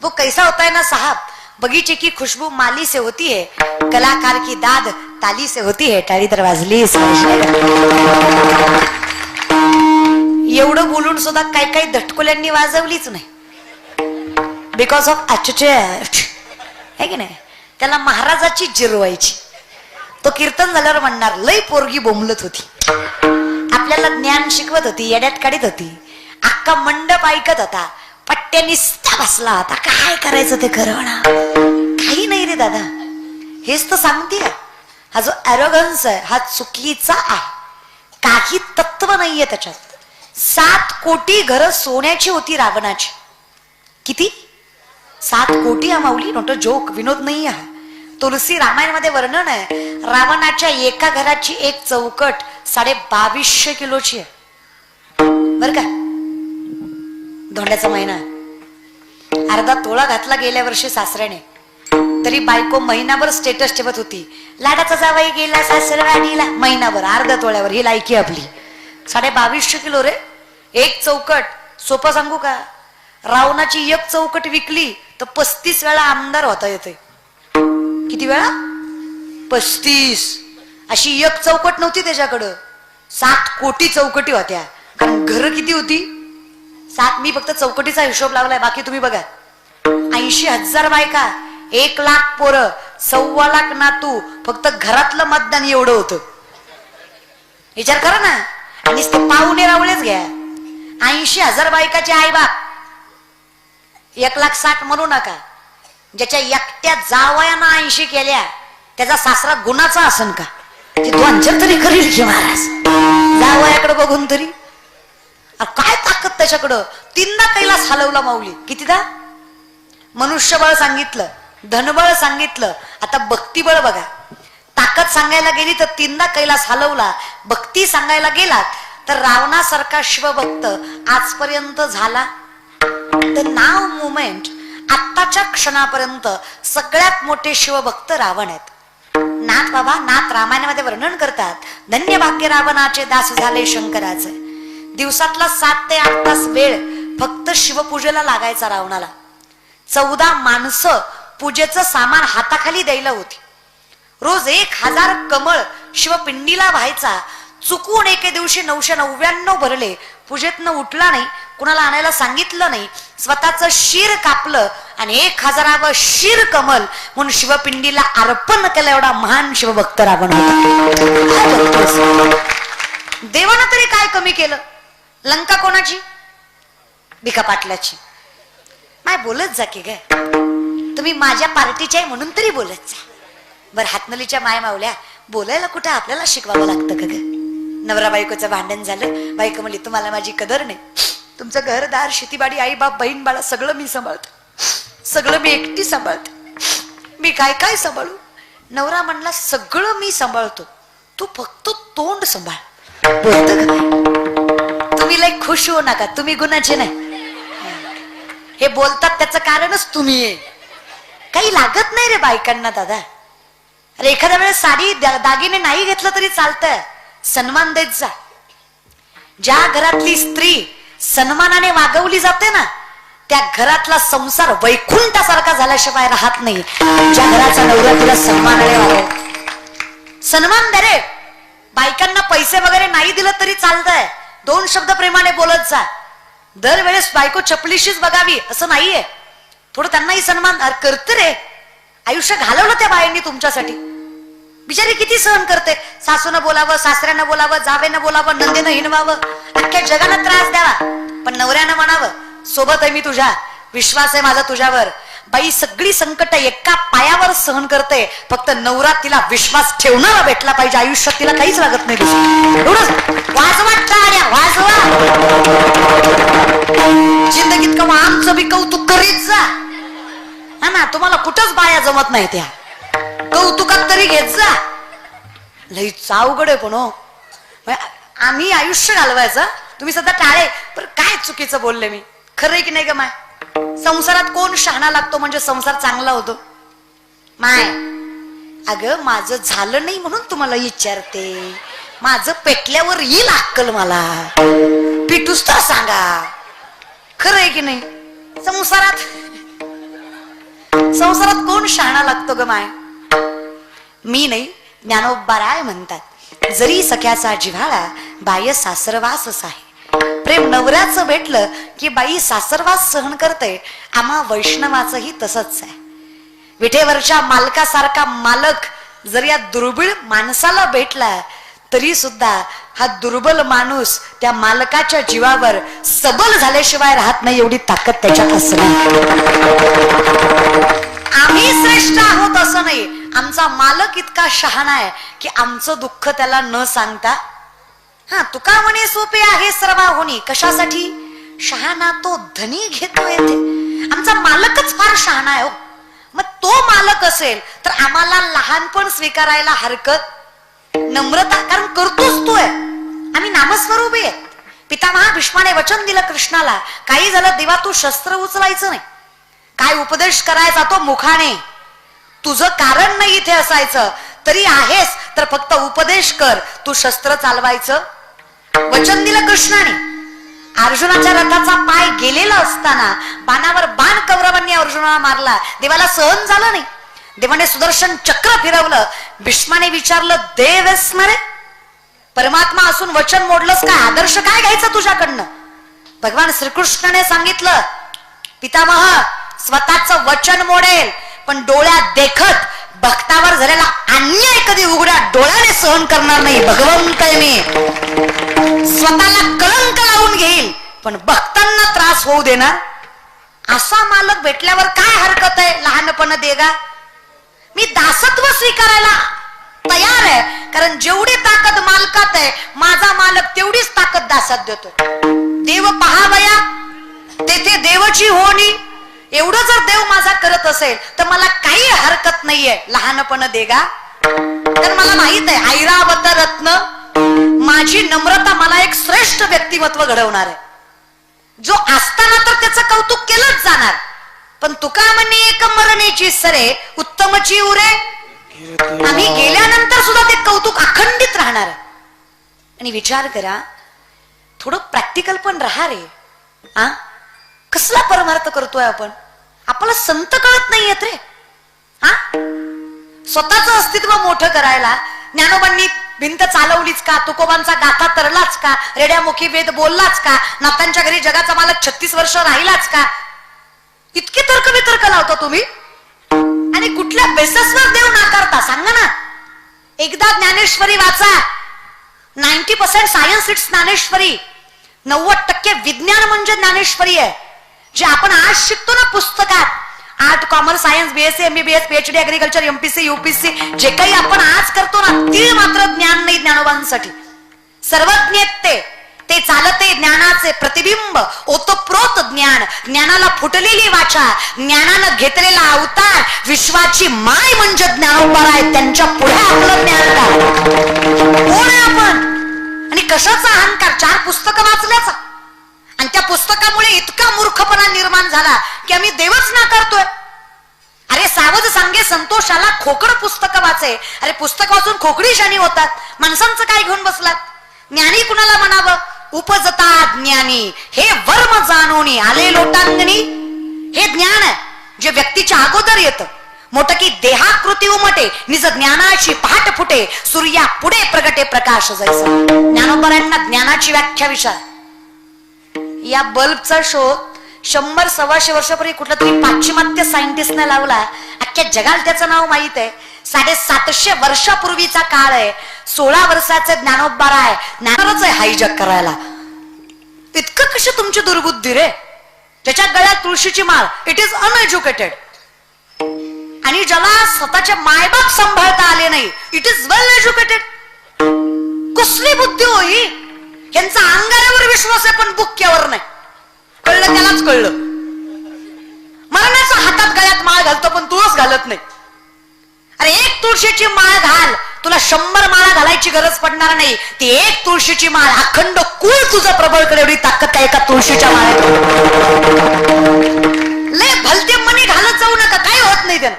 वो कैसा होता है ना साहब, बगीचे की खुशबू माली से होती है, कलाकार की दाद ताली से होती है. टाळी तर वाजलीच. एवढं बोलून सुद्धा काही काही धटकोल्यांनी वाजवलीच नाही. बिकॉज ऑफ ॲटिट्यूड आहे की नाही. त्याला महाराजाची जिरवायची. तो कीर्तन झाल्यावर म्हणणार, लय पोरगी बोंबलत होती, आपल्याला ज्ञान शिकवत होती, येड्यात काढीत होती, अख्खा मंडप ऐकत होता, पट्ट्या निस्ता बसला होता, काय करायचं ते करवणार. काही नाही रे दादा, हेच तर सांगते. हा जो ॲरोगन्स आहे हा चुकीचा आहे. काही तत्व नाहीये त्याच्यात. 7 कोटी घरं सोन्याची होती रावणाची. किती? 7 कोटी. हा माऊली नोट जोक, विनोद नाही हा. तुलसी रामायणामध्ये वर्णन आहे, रावणाच्या एका घराची एक चौकट 2250 किलोची आहे. बर का. धोंड्याचा महिना, अर्धा तोळा घातला गेल्या वर्षी सासऱ्याने, तरी बायको महिनाभर स्टेटस ठेवत होती, लाडाचा जावाई गेला सासरवाडीला. महिनाभर अर्ध्या तोळ्यावर ही लायकी आपली. 2250 किलो रे. एक चौकट. सोपं सांगू का, रावणाची एक चौकट विकली तर 35 वेळा आमदार होता येते. किती वेळा? 35. अशी एक चौकट नव्हती त्याच्याकडं, 7 कोटी चौकटी होत्या. कारण घर किती होती? मी फक्त चौकटीचा हिशोब लावलाय, बाकी तुम्ही बघा. 80,000 बायका, 1,00,000 पोरं, 1,25,00,000 नातू, फक्त घरातलं मतदान एवढं होतं. विचार करा ना. आणि ते पाहुणे रावळेच घ्या. 80,000 बायकाचे आई बाप, 1,60,000 म्हणू नका. ज्याच्या एकट्या जावयानं 80 केल्या त्याचा सासरा गुणाचा असन का? ते 2-4 तरी करील की महाराज जावयाकडे बघून तरी. काय ताकद त्याच्याकडं. 3दा कैलास हलवला माऊली. कितीदा? मनुष्यबळ सांगितलं, धनबळ सांगितलं, आता भक्तिबळ बघा. ताकद सांगायला गेली तर 3दा कैलास हलवला. भक्ती सांगायला गेलात तर रावणासारखा शिवभक्त आजपर्यंत झाला. द नाव मुमेंट, आत्ताच्या क्षणापर्यंत सगळ्यात मोठे शिवभक्त रावण आहेत. नाथ बाबा, नाथ रामायणामध्ये वर्णन करतात, धन्य भाग्य रावणाचे दास झाले शंकराचे. दिवसातला 7 ते 8 तास वेळ फक्त शिवपूजेला लागायचा रावणाला. 14 माणसं पूजेचं सामान हाताखाली द्यायला होती. रोज 1,000 कमळ शिवपिंडीला व्हायचा. चुकून एके दिवशी 999 भरले, पूजेतनं उठला नाही, कुणाला आणायला सांगितलं नाही, स्वतःच शिर कापलं आणि 1,000वा शिर कमल म्हणून शिवपिंडीला अर्पण केलं. एवढा महान शिवभक्त रावण होता. देवानं तरी काय कमी केलं? लंका कोणाची? भिका पाटलाची. माय बोलत जा की ग, तुम्ही माझ्या पार्टीचे आहे म्हणून तरी बोलत जा. बर हातनलीच्या माय मावल्या, बोलायला कुठं आपल्याला शिकवावं लागतं का ग? नवरा बायकोचं भांडण झालं, बायको म्हणली तुम्हाला माझी कदर नाही, तुमचं घरदार शेतीबाडी आई बाप बहीण बाळा सगळं मी सांभाळतो, सगळं मी एकटी सांभाळते, मी काय काय सांभाळू? नवरा म्हणला सगळं मी सांभाळतो, तू फक्त तोंड सांभाळ. बोलत का? तुम्ही लय खुश होऊ नका, तुम्ही गुणाचे नाही. हे बोलतात त्याचं कारणच तुम्ही आहे. काही लागत नाही रे बायकांना दादा. अरे एखाद्या वेळेस साडी दागिने नाही घेतलं तरी चालतंय, सन्मान देत जा. ज्या घरातली स्त्री सन्मानाने वागवली जाते ना, त्या घरातला संसार वैकुंठासारखा झाल्याशिवाय राहत नाही. ज्या घराचा नवरा तिला सन्मानाने वागव. सन्मान दे रे. बायकांना पैसे वगैरे नाही दिलं तरी चालतंय, 2 शब्द प्रेमाने बोलत जा. दरवेळेस बायको चपलीशीच बघावी असं नाहीये. थोडं त्यांनाही सन्मान करते रे. आयुष्य घालवलं त्या बायांनी तुमच्यासाठी. बिचारी किती सहन करते. सासूनं बोलावं, सासऱ्यानं बोलावं, जावेनं बोलावं, नंदेनं हिनवावं, अख्ख्या जगाला त्रास द्यावा, पण नवऱ्यानं म्हणावं सोबत आहे मी तुझ्या, विश्वास आहे माझा तुझ्यावर. बाई सगळी संकट एका पायावर सहन करते, फक्त नवरा तिला विश्वास ठेवणारा भेटला पाहिजे. आयुष्यात तिला काहीच लागत नाही. वाजवा टाळ्या, वाजवा. जिंदगीत कवा आमचं बी कौतुक करीत जा. हा ना, तुम्हाला कुठंच बाया जमत नाही, त्या कौतुकात तरी घेत जा. लई अवघड आहे पण हो. आम्ही आयुष्य घालवायचं, तुम्ही सध्या टाळे. पण काय चुकीचं बोलले मी? खरंय की नाही ग माय? संसारात कोण शहाणा लागतो म्हणजे संसार चांगला होतो? माय अगं माझं झालं नाही म्हणून तुम्हाला विचारते. माझं पेटल्यावर येईल अक्कल मला. पिटूस तर सांगा, खरंय की नाही? संसारात कोण शहाणा लागतो ग माय? मी नाही, ज्ञानोबा राय म्हणतात, जरी सख्याचा जिव्हाळा बाय सासरवास आहे. प्रेम नवऱ्याचं भेटलं की बाई सासरवास सहन करते. आम्हा वैष्णवाचंही तसंच आहे. विठेवरच्या मालकासारखा मालक जर या दुर्बळ माणसाला भेटला तरी सुद्धा हा दुर्बल माणूस त्या मालकाच्या जीवावर सबल झाल्याशिवाय राहत नाही. एवढी ताकद त्याच्यात असणं. आम्ही श्रेष्ठ आहोत असं नाही, आमचा मालक इतका शहाणा आहे की आमचं दुःख त्याला न सांगता, हा तुका म्हणे सोपे आहे सर्वा होणी. कशासाठी? शहाणा तो धनी घेतो येथे. आमचा मालकच फार शहाणा आहे हो. मग तो मालक असेल तर आम्हाला लहानपण स्वीकारायला हरकत, नम्रता, कारण करतोच तो आहे. आम्ही नामस्वरूपी आहे. पितामहा भीष्माने वचन दिलं कृष्णाला, काही झालं देवा तू शस्त्र उचलायचं नाही. काय उपदेश करायचा तो मुखाने, तुझं कारण नाही इथे असायचं, तरी आहेस तर फक्त उपदेश कर, तू शस्त्र चालवायचं वचन दिलं कृष्णाने. अर्जुनाच्या रथाचा पाय गेलेला असताना बाणावर बाण कौरवांनी अर्जुनाला मारला. देवाला सहन झालं नाही. देवाने सुदर्शन चक्र फिरवलं. भीष्माने विचारलं, देवस मरे, परमात्मा असून वचन मोडलंस काय? आदर्श काय घ्यायचं तुझ्याकडनं? भगवान श्रीकृष्णाने सांगितलं, पितामह स्वतःचं वचन मोडेल पण डोळ्यात देखत भक्तावर झालेला अन्याय कधी उघड्या डोळ्याने सहन करणार नाही. भगवंत आहे मी, स्वतःला कलंक लावून घेईल पण भक्तांना त्रास होऊ देणार. असा मालक भेटल्यावर काय हरकत आहे लहानपण देगा. मी दासत्व स्वीकारायला तयार आहे, कारण जेवढी ताकद मालकात आहे माझा मालक तेवढीच ताकद दासात देतो. देव पहावया तेथे देवची होणी. एवढं जर देव माझा करत असेल तर मला काही हरकत नाहीये लहानपण देगा. तर मला माहित आहे ऐरावत रत्न, माझी नम्रता मला एक श्रेष्ठ व्यक्तिमत्व घडवणार आहे. जो असताना तर त्याचं कौतुक केलंच जाणार, पण तुका म्हणे एक मरणेची सरे उत्तमची उरे. आम्ही गेल्यानंतर सुद्धा ते कौतुक अखंडित राहणार. आणि विचार करा, थोडं प्रॅक्टिकल पण राहा रे. कसला परमार्थ करतोय आपण. आपल्याला संत कळत नाहीयेत रे. स्वतःच अस्तित्व मोठं करायला ज्ञानोबांनी भिंत चालवलीच का, तुकोबांचा गाथा तरलाच का, रेड्यामुखी वेद बोललाच का, नातांच्या घरी जगाचा मालक 36 वर्ष राहिलाच का. इतके तर्क वितर्क लावता तुम्ही आणि कुठल्या बेसिसवर देव नाकारता सांगा ना. एकदा ज्ञानेश्वरी वाचा. 90% सायन्स इट्स ज्ञानेश्वरी. 90% विज्ञान म्हणजे ज्ञानेश्वरी आहे. जे आपण आज शिकतो ना पुस्तकात, art, commerce, science, BSc, MBBS, PhD, agriculture, MPC, UPC, जे काही आपण आज करतो ना, ते मात्र ज्ञान नाही ज्ञानोबांसाठी. सर्वज्ञ ते चालते ज्ञानाचे प्रतिबिंब, ओतप्रोत ज्ञान, ज्ञानाला फुटलेली वाचा, ज्ञानानं घेतलेला अवतार, विश्वाची माय म्हणजे ज्ञानोबा आहे. त्यांच्या पुढे आपलं ज्ञान काय. कोण आहे आपण आणि कशाचा अहंकार. 4 पुस्तकं वाचल्याचा आणि त्या पुस्तकामुळे इतका मूर्खपणा निर्माण झाला की आम्ही देवच नाकारतोय. अरे सावध सांगे संतोषाला, खोकड पुस्तकं वाचे. अरे पुस्तक वाचून खोकडी शाणी होतात. माणसांचं काय घेऊन बसलात. ज्ञानी कुणाला म्हणावं. उपजता ज्ञानी हे वर्म जाणोनी आले लोटांगणी. हे ज्ञान आहे जे व्यक्तीच्या अगोदर येतं. मोठं की देहाकृती उमटे निज ज्ञानाची पहाट फुटे, सूर्या पुढे प्रगटे प्रकाश जैसा. ज्ञानोबरांना ज्ञानाची व्याख्या विचार. या बल्बचा शोध 100-125 वर्षापूर्वी कुठला तरी पाश्चिमात्य सायंटिस्टने लावला. अख्ख्या जगाला त्याचं नाव माहित आहे. 750 वर्षापूर्वीचा काळ आहे. 16 वर्षाचे ज्ञानोबा आहे. ज्ञानाच आहे हायजॅक करायला. इतकं कशी तुमची दुर्बुद्धी रे. त्याच्या गळ्यात तुळशीची माळ. It is uneducated. आणि ज्याला स्वतःचे मायबाप सांभाळता आले नाही, इट इज वेल एज्युकेटेड. कसली बुद्धी होई. यांचा अंगाऱ्यावर विश्वास आहे पण बुक्क्यावर नाही. कळलं त्यालाच कळलं. मरणाचा हातात गळ्यात माळ घालतो पण तुळस घालत नाही. अरे एक तुळशीची माळ घाल, तुला 100 माळा घालायची गरज पडणार नाही. ती एक तुळशीची माळ अखंड कुळ तुझं प्रबळ कडे एवढी ताकद काय एका तुळशीच्या माळ्यात. लय भलते मनी घालत जाऊ नका, काही होत नाही त्यानं.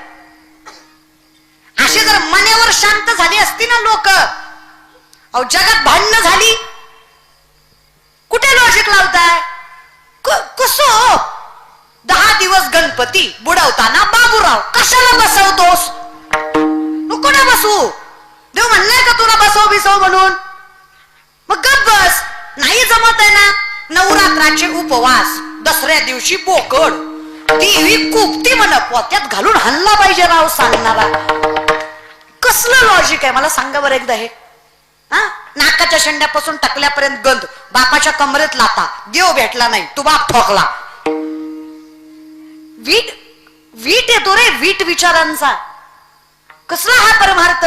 अशी जर मनावर शांत झाली असती ना लोक, अहो जगात भांडणं झाली. कुठे लॉजिक लावताय. कसं 10 दिवस गणपती बुडवताना बाबूराव कशाला बसवतोस. नको ना बसू. देव म्हणलाय का तुला बसव बिसव म्हणून. मग गप बस. नाही जमत आहे ना. नवरात्राचे उपवास, दसऱ्या दिवशी बोकड, देवी कुपती म्हण पोत्यात घालून हल्ला पाहिजे राव सांगणारा. कसलं लॉजिक आहे मला सांगा बरं एकदा हे. नाकाच्या शेंड्यापासून टाकल्यापर्यंत गंध, बापाच्या कमरेत लाता, देव भेटला नाही, तू बाप ठोकला. वीट येतो रे वीट विचारांचा. कसला हा परमार्थ.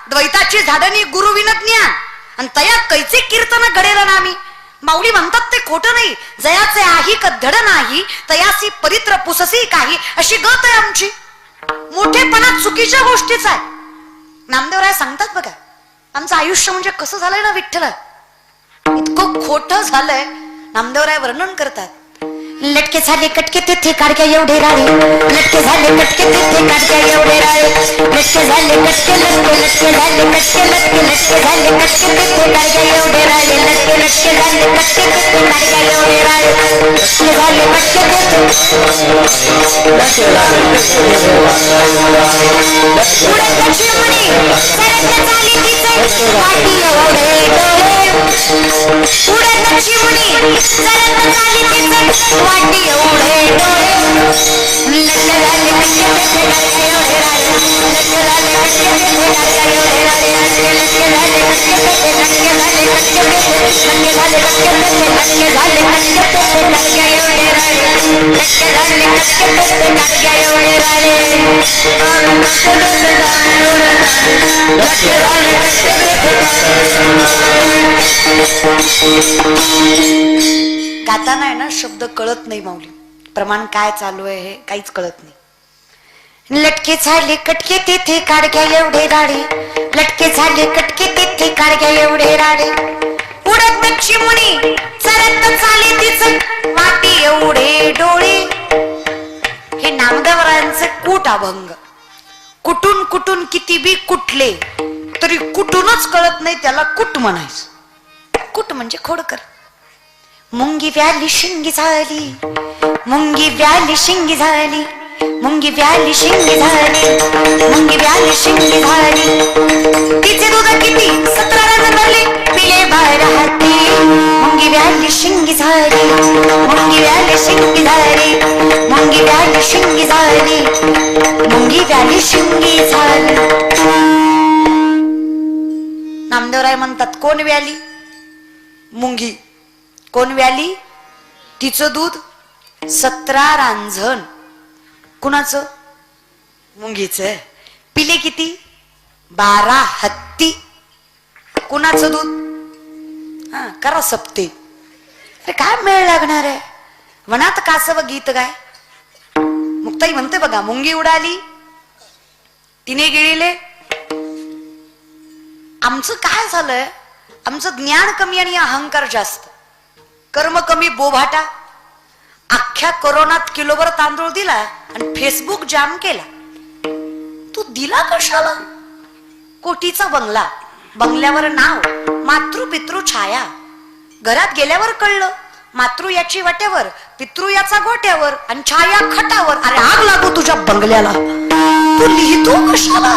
द्वैताची झाडणी गुरुविन ज्ञान आणि तया कैचे कीर्तन घडेल नामी. माऊली म्हणतात ते खोटं नाही. जयाचे आही धड नाही तयासी परित्र पुससी काही, अशी गत आहे आमची. मोठेपणा चुकीच्या गोष्टीच आहे. नामदेवराय सांगतात बघा, आमचं आयुष्य म्हणजे कसं झालंय ना विठ्ठला, इतकं खोटं झालंय. नामदेवराय वर्णन करतात. लटके झाले कटके तिथे काढक्या एवढे राळे, लटके झाले कटके तिथे काढक्या एवढे राळे, लटके झाले कटके लटके लटके झाले कटके लटके लटके झाले कटके तिथे काढक्या एवढे राळे, लटके लटके झाले कटके तिथे काढक्या एवढे राळे, लटके झाले कटके तिथे पुढे लक्ष्मी गाताना आहे ना शब्द कळत नाही माऊली, प्रमाण काय चालू आहे हे काहीच कळत नाही. लटके झाले कटके तेथे काडक्या एवढे राडे, लटके झाले कटके तेथे काडक्या एवढे राडे, उडत चिमणी चरत चाले तिचे वाटी एवढे डोळे. हे नामदेवरायांचे कूट अभंग. कुठून कुठून किती बी कुठले तरी कुठूनच कळत नाही त्याला कुट म्हणायचं. कुट म्हणजे खोडकर. मुंगी व्याली शिंगी झाली, मुंगी व्याली शिंगी झाली, मुंगी व्याली शिंगी झाली, मुंगी व्याली शिंगी झाली. तिचे दूध किती 17 जणले पिले 12 हाती. मुंगी व्याली शिंगी झाली, मुंगी व्याली शिंगी झाली, मुंगी व्याली शिंगी झाली, मुंगी व्याली शिंगी झाली. नामदेवराय म्हणतात कोण व्याली? मुंगी. कोण व्याली? तिचं दूध 17 रांझण. कुणाचं? मुंगीचं. पिले किती? 12 हत्ती. कुणाचं दूध? हा करा सप्ते. अरे काय मेळ लागणार आहे? वनात कासव गीत गाय. मुक्ताई म्हणते बघा, मुंगी उडाली तिने गिळले. आमचं काय झालंय? आमचं ज्ञान कमी आणि अहंकार जास्त. कर्म कमी बोभाटा. अख्ख्या कोरोनात किलोभर तांदूळ दिला आणि फेसबुक जाम केला. तू दिला कशाला? कोटीचा बंगला, बंगल्यावर नाव, मातृ पितृ छाया. घरात गेल्यावर कळलं मातृ याची वाट्यावर, पितृ याचा गोट्यावर आणि छाया खटावर. अरे आग लागू तुझ्या बंगल्याला. तू लिहितो कशाला?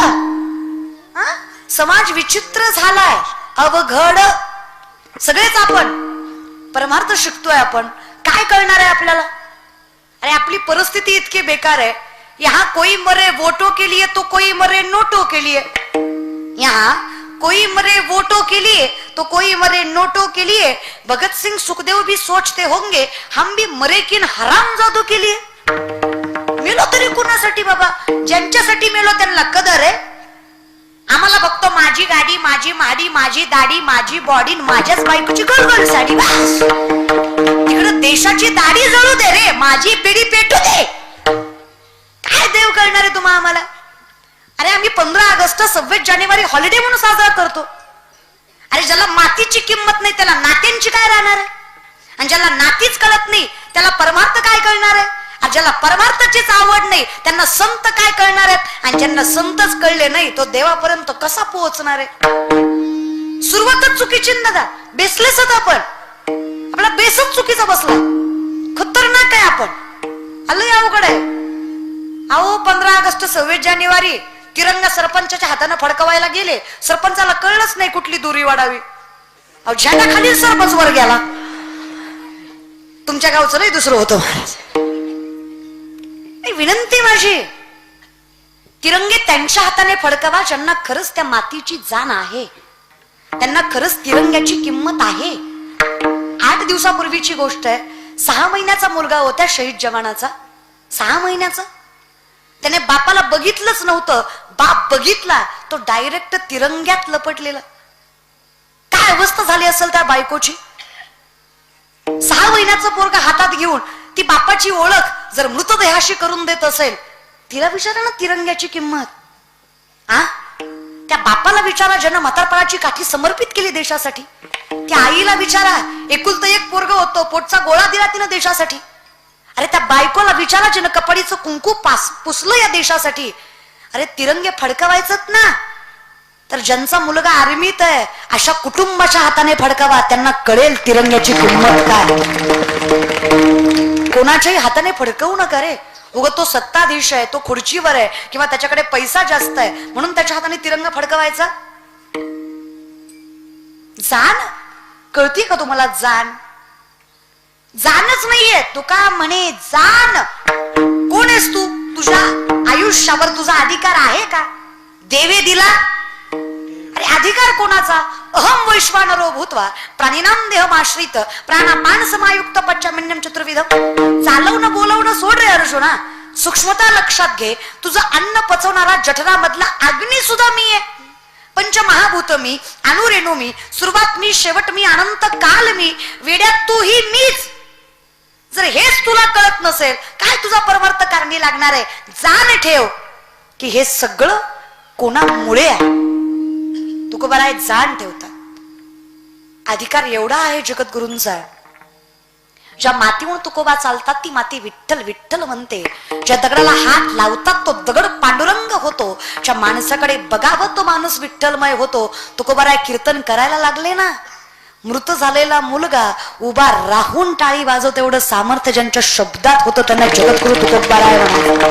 समाज विचित्र झालाय, अवघड. सगळेच आपण परमार्थ शिकतोय. आपण काय कळणार आहे आपल्याला? अरे आपली परिस्थिती इतकी बेकार है. यहाँ कोई मरे वोटों के लिए तो कोई मरे नोटों के लिए. यहाँ कोई मरे वोटों के लिए तो कोई मरे नोटों के लिए. भगत सिंह सुखदेव भी सोचते होंगे हम भी मरे किन हरामजादों के लिए. मेलो तरी कुणासाठी बाबा? ज्यांच्यासाठी मेलो त्यांना कदर आहे. आम्हाला फक्त माझी गाडी, माझी माडी, माझी दाढी, माझी बॉडी, माझ्याच बायकोची गळगळ साडी. बस तिकडे देशाची दाढी जळू दे रे, माझी पिढी पेटू दे. काय देव करणार आहे तुम्हा आम्हाला? अरे आम्ही 15 ऑगस्ट 26 जानेवारी हॉलिडे म्हणून साजरा करतो. अरे ज्याला मातीची किंमत नाही त्याला नात्यांची काय राहणार आहे? आणि ज्याला नातीच कळत नाही त्याला परमार्थ काय कळणार आहे? आणि ज्याला परमार्थाचीच आवड नाही त्यांना संत काय कळणार आहेत? आणि ज्यांना संतच कळले नाही तो देवापर्यंत कसा पोहोचणार आहे? सुरुवातच चुकीची दादा. बेसलेस आपण. आपला बेसच चुकीचा बसला. खतरनाक आहे आपण. आलंय अवघड आहे. अहो 15 ऑगस्ट 26 जानेवारी तिरंगा सरपंचाच्या हाताने फडकवायला गेले. सरपंचाला कळलंच नाही कुठली दुरी वाढावी. अहो झेंडाखाली सरपंच वर गेला. तुमच्या गावचं नाही दुसरं होतं महाराज. विनंती माझी, तिरंगे त्यांच्या हाताने फडकवा ज्यांना खरंच त्या मातीची जाण आहे, त्यांना खरंच तिरंग्याची किंमत आहे. 8 दिवसापूर्वीची गोष्ट आहे. 6 महिन्याचा मुलगा होता शहीद जवानाचा. 6 महिन्याचा. त्याने बापाला बघितलंच नव्हतं. बाप बघितला तो डायरेक्ट तिरंग्यात लपटलेला. काय अवस्था झाली असेल त्या बायकोची? 6 महिन्याचं पोरगा हातात घेऊन ती बापाची ओळख जर मृतदेहाशी करून देत असेल, तिला विचारा ना तिरंग्याची किंमत. त्या बापाला विचारा ज्यानं म्हातारपणाची काठी समर्पित केली देशासाठी. त्या आईला विचारा, एकुलतं एक पोरग होतं, पोटचा गोळा दिला तिनं देशासाठी. अरे त्या बायकोला विचारा जिनं कपडीचं कुंकू पुसलं या देशासाठी. अरे तिरंगे फडकवायचंच ना. तर ज्यांचा मुलगा आर्मीत आहे अशा कुटुंबाच्या हाताने फडकावा, त्यांना कळेल तिरंग्याची किंमत काय. कोणाच्याही हाताने फडकवू नका रे. उगा तो सत्ताधीश आहे, तो खुर्चीवर आहे किंवा त्याच्याकडे पैसा जास्त आहे म्हणून त्याच्या हाताने तिरंगा फडकवायचा. जाण कळती का तुम्हाला? जाण जाणच नाहीये. तुका म्हणे जाण. कोण आहेस तू? तुझ्या आयुष्यावर तुझा अधिकार आहे का? देवे दिला. अरे अधिकार कोणाचा? अहम वैश्वानरो भूत्वा प्राणिनाम देहमाश्रित प्राणापान समायुक्त पच्चमन्यम चतुर्विधम. चालवणं बोलवणं सोड रे अर्जुना. सूक्ष्मता लक्षात घे. तुझं अन्न पचवणारा जठरामधला अग्नी सुद्धा मी आहे. पंचमहाभूत मी, अणुरेणू मी, सुरुवात मी, शेवट मी, अनंत काल मी, वेड्यात तू ही मीच. जर हेच तुला कळत नसेल, काय तुझा परमार्थ कारणी लागणार आहे? जाण ठेव की हे सगळं कोणामुळे आहे. तुकोबाराय आहे जाण ठेवतात. अधिकार एवढा आहे जगद्गुरूंचा. ज्या मातीवर तुकोबा चालतात ती माती विठ्ठल विठ्ठल म्हणते. ज्या दगडाला हात लावतात तो दगड पांडुरंग होतो. ज्या माणसाकडे बघावं तो माणूस विठ्ठलमय होतो. तुकोबाराय कीर्तन करायला लागले ना, मृत झालेला मुलगा उभा राहून टाळी वाजवत एवढं सामर्थ्य ज्यांच्या शब्दात होतं त्यांना जगद्गुरु तुकोबाराय म्हणतात.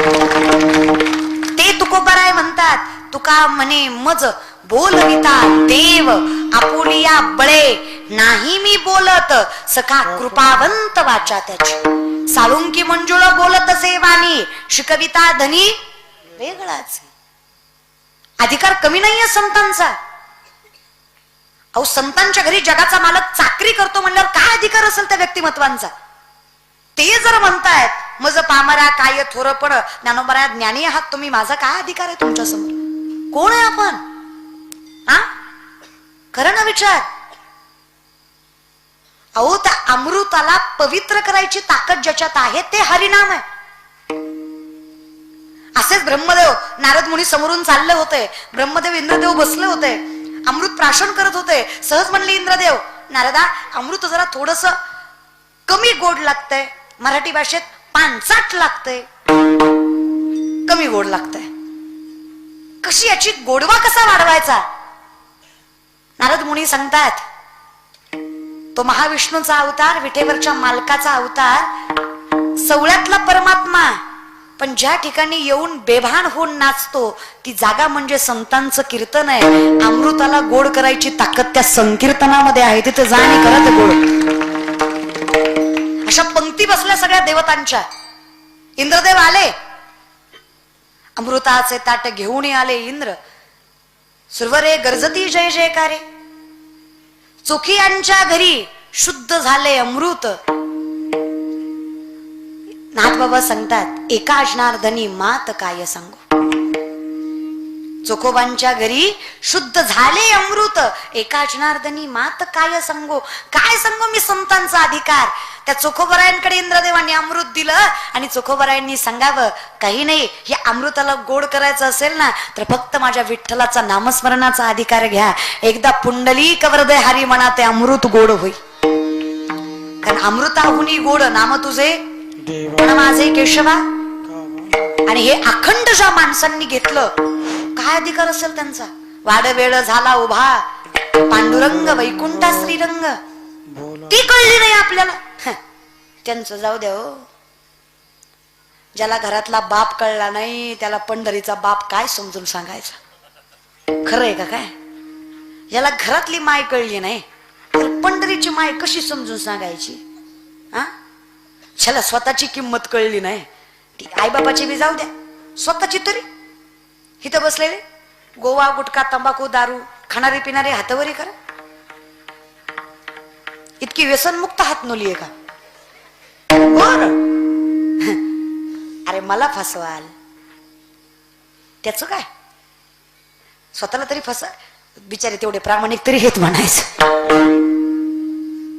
ते तुकोबाराय म्हणतात. तुका म्हणे मज बोलविता देव आपुलिया बळे नाही मी बोलत सखा कृपावंत वाचा त्याची. साळुंकी मंजुळ बोलत असे वाणी शिकविता धनी वेगळाच. अधिकार कमी नाहीये संतांचा. अहो संतांच्या घरी जगाचा मालक चाकरी करतो म्हणल्यावर काय अधिकार असेल त्या व्यक्तिमत्वांचा? ते जर म्हणतायत मज पामरा काय थोरपण ज्ञानोबरा ज्ञानी आहात तुम्ही, माझा काय अधिकार आहे तुमच्या समोर? कोण आहे आपण? हा खरं ना विचार. अहो त्या अमृताला पवित्र करायची ताकद ज्याच्यात आहे ते हरिनाम आहे. असेच ब्रह्मदेव नारद मुनी समोरून चालले होते. ब्रह्मदेव इंद्रदेव बसले होते. अमृत प्राशन करत होते. सहज म्हणले इंद्रदेव, नारदा अमृत जरा थोडस कमी गोड लागतंय. मराठी भाषेत पांचाट लागतंय, कमी गोड लागतंय. कशी याची गोडवा कसा वाढवायचा? नारद मुनी सांगतात तो महाविष्णूचा अवतार, विठेवरच्या मालकाचा अवतार, सवळ्यातला परमात्मा. पण ज्या ठिकाणी येऊन बेभान होऊन नाचतो ती जागा म्हणजे संतांचं कीर्तन आहे. अमृताला गोड करायची ताकद त्या संकीर्तनामध्ये आहे. तिथे जा आणि करा ते गोड. अशा पंक्ती बसल्या सगळ्या देवतांच्या. इंद्रदेव आले, अमृताचे ताट घेऊन आले इंद्र. सुरवरे गरजती जय जयकारे. चोखियांच्या घरी शुद्ध झाले अमृत. नाथबाबा सांगतात एका जनार्दनी मात काय सांगू. चोखोबांच्या घरी शुद्ध झाले अमृत, एका जनार्दनी मात काय सांगू. काय सांगू मी संतांचा अधिकार. त्या चोखोबरायांकडे इंद्रदेवांनी अमृत दिलं आणि चोखोबरायांनी सांगावं काही नाही, हे अमृताला गोड करायचं असेल ना तर फक्त माझ्या विठ्ठलाचा नामस्मरणाचा अधिकार घ्या. एकदा पुंडलिक वरदे हरी म्हणा ते अमृत गोड होईल. कारण अमृताहुनी गोड नाम तुझे पण माझे केशवा. आणि हे अखंड ज्या माणसांनी घेतलं काय अधिकार असेल त्यांचा. वाडवेळ झाला उभा पांडुरंग वैकुंठा श्रीरंग. ती कळली नाही आपल्याला. त्यांचं जाऊ द्या हो. ज्याला घरातला बाप कळला नाही त्याला पंढरीचा बाप काय समजून सांगायचा. खरंय का काय? ज्याला घरातली माय कळली नाही तर पंढरीची माय कशी समजून सांगायची. हा ज्याला स्वतःची किंमत कळली नाही ती आई बापाची बी जाऊ द्या, स्वतःची तरी. इथं बसलेले गोवा गुटखा तंबाखू दारू खाणारे पिणारे हातवरी करा. इतकी व्यसनमुक्त हात नोली आहे का? बर अरे मला फसवाल त्याच काय? स्वतःला तरी फसा. बिचारे तेवढे प्रामाणिक तरी हेच म्हणायचं.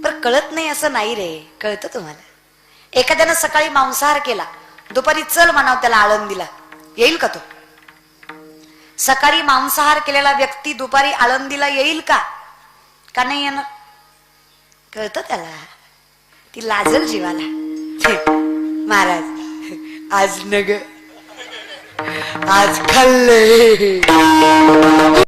पण कळत नाही असं नाही रे, कळतं तुम्हाला. एखाद्यानं सकाळी मांसाहार केला, दुपारी चल म्हणाव त्याला आळंदीला, येईल का तो? सकाळी मांसाहार केलेला व्यक्ती दुपारी आळंदीला येईल का? का नाही येणार? कळतं त्याला. ती लाजल जीवाला. महाराज आज नग आज खाल्ले.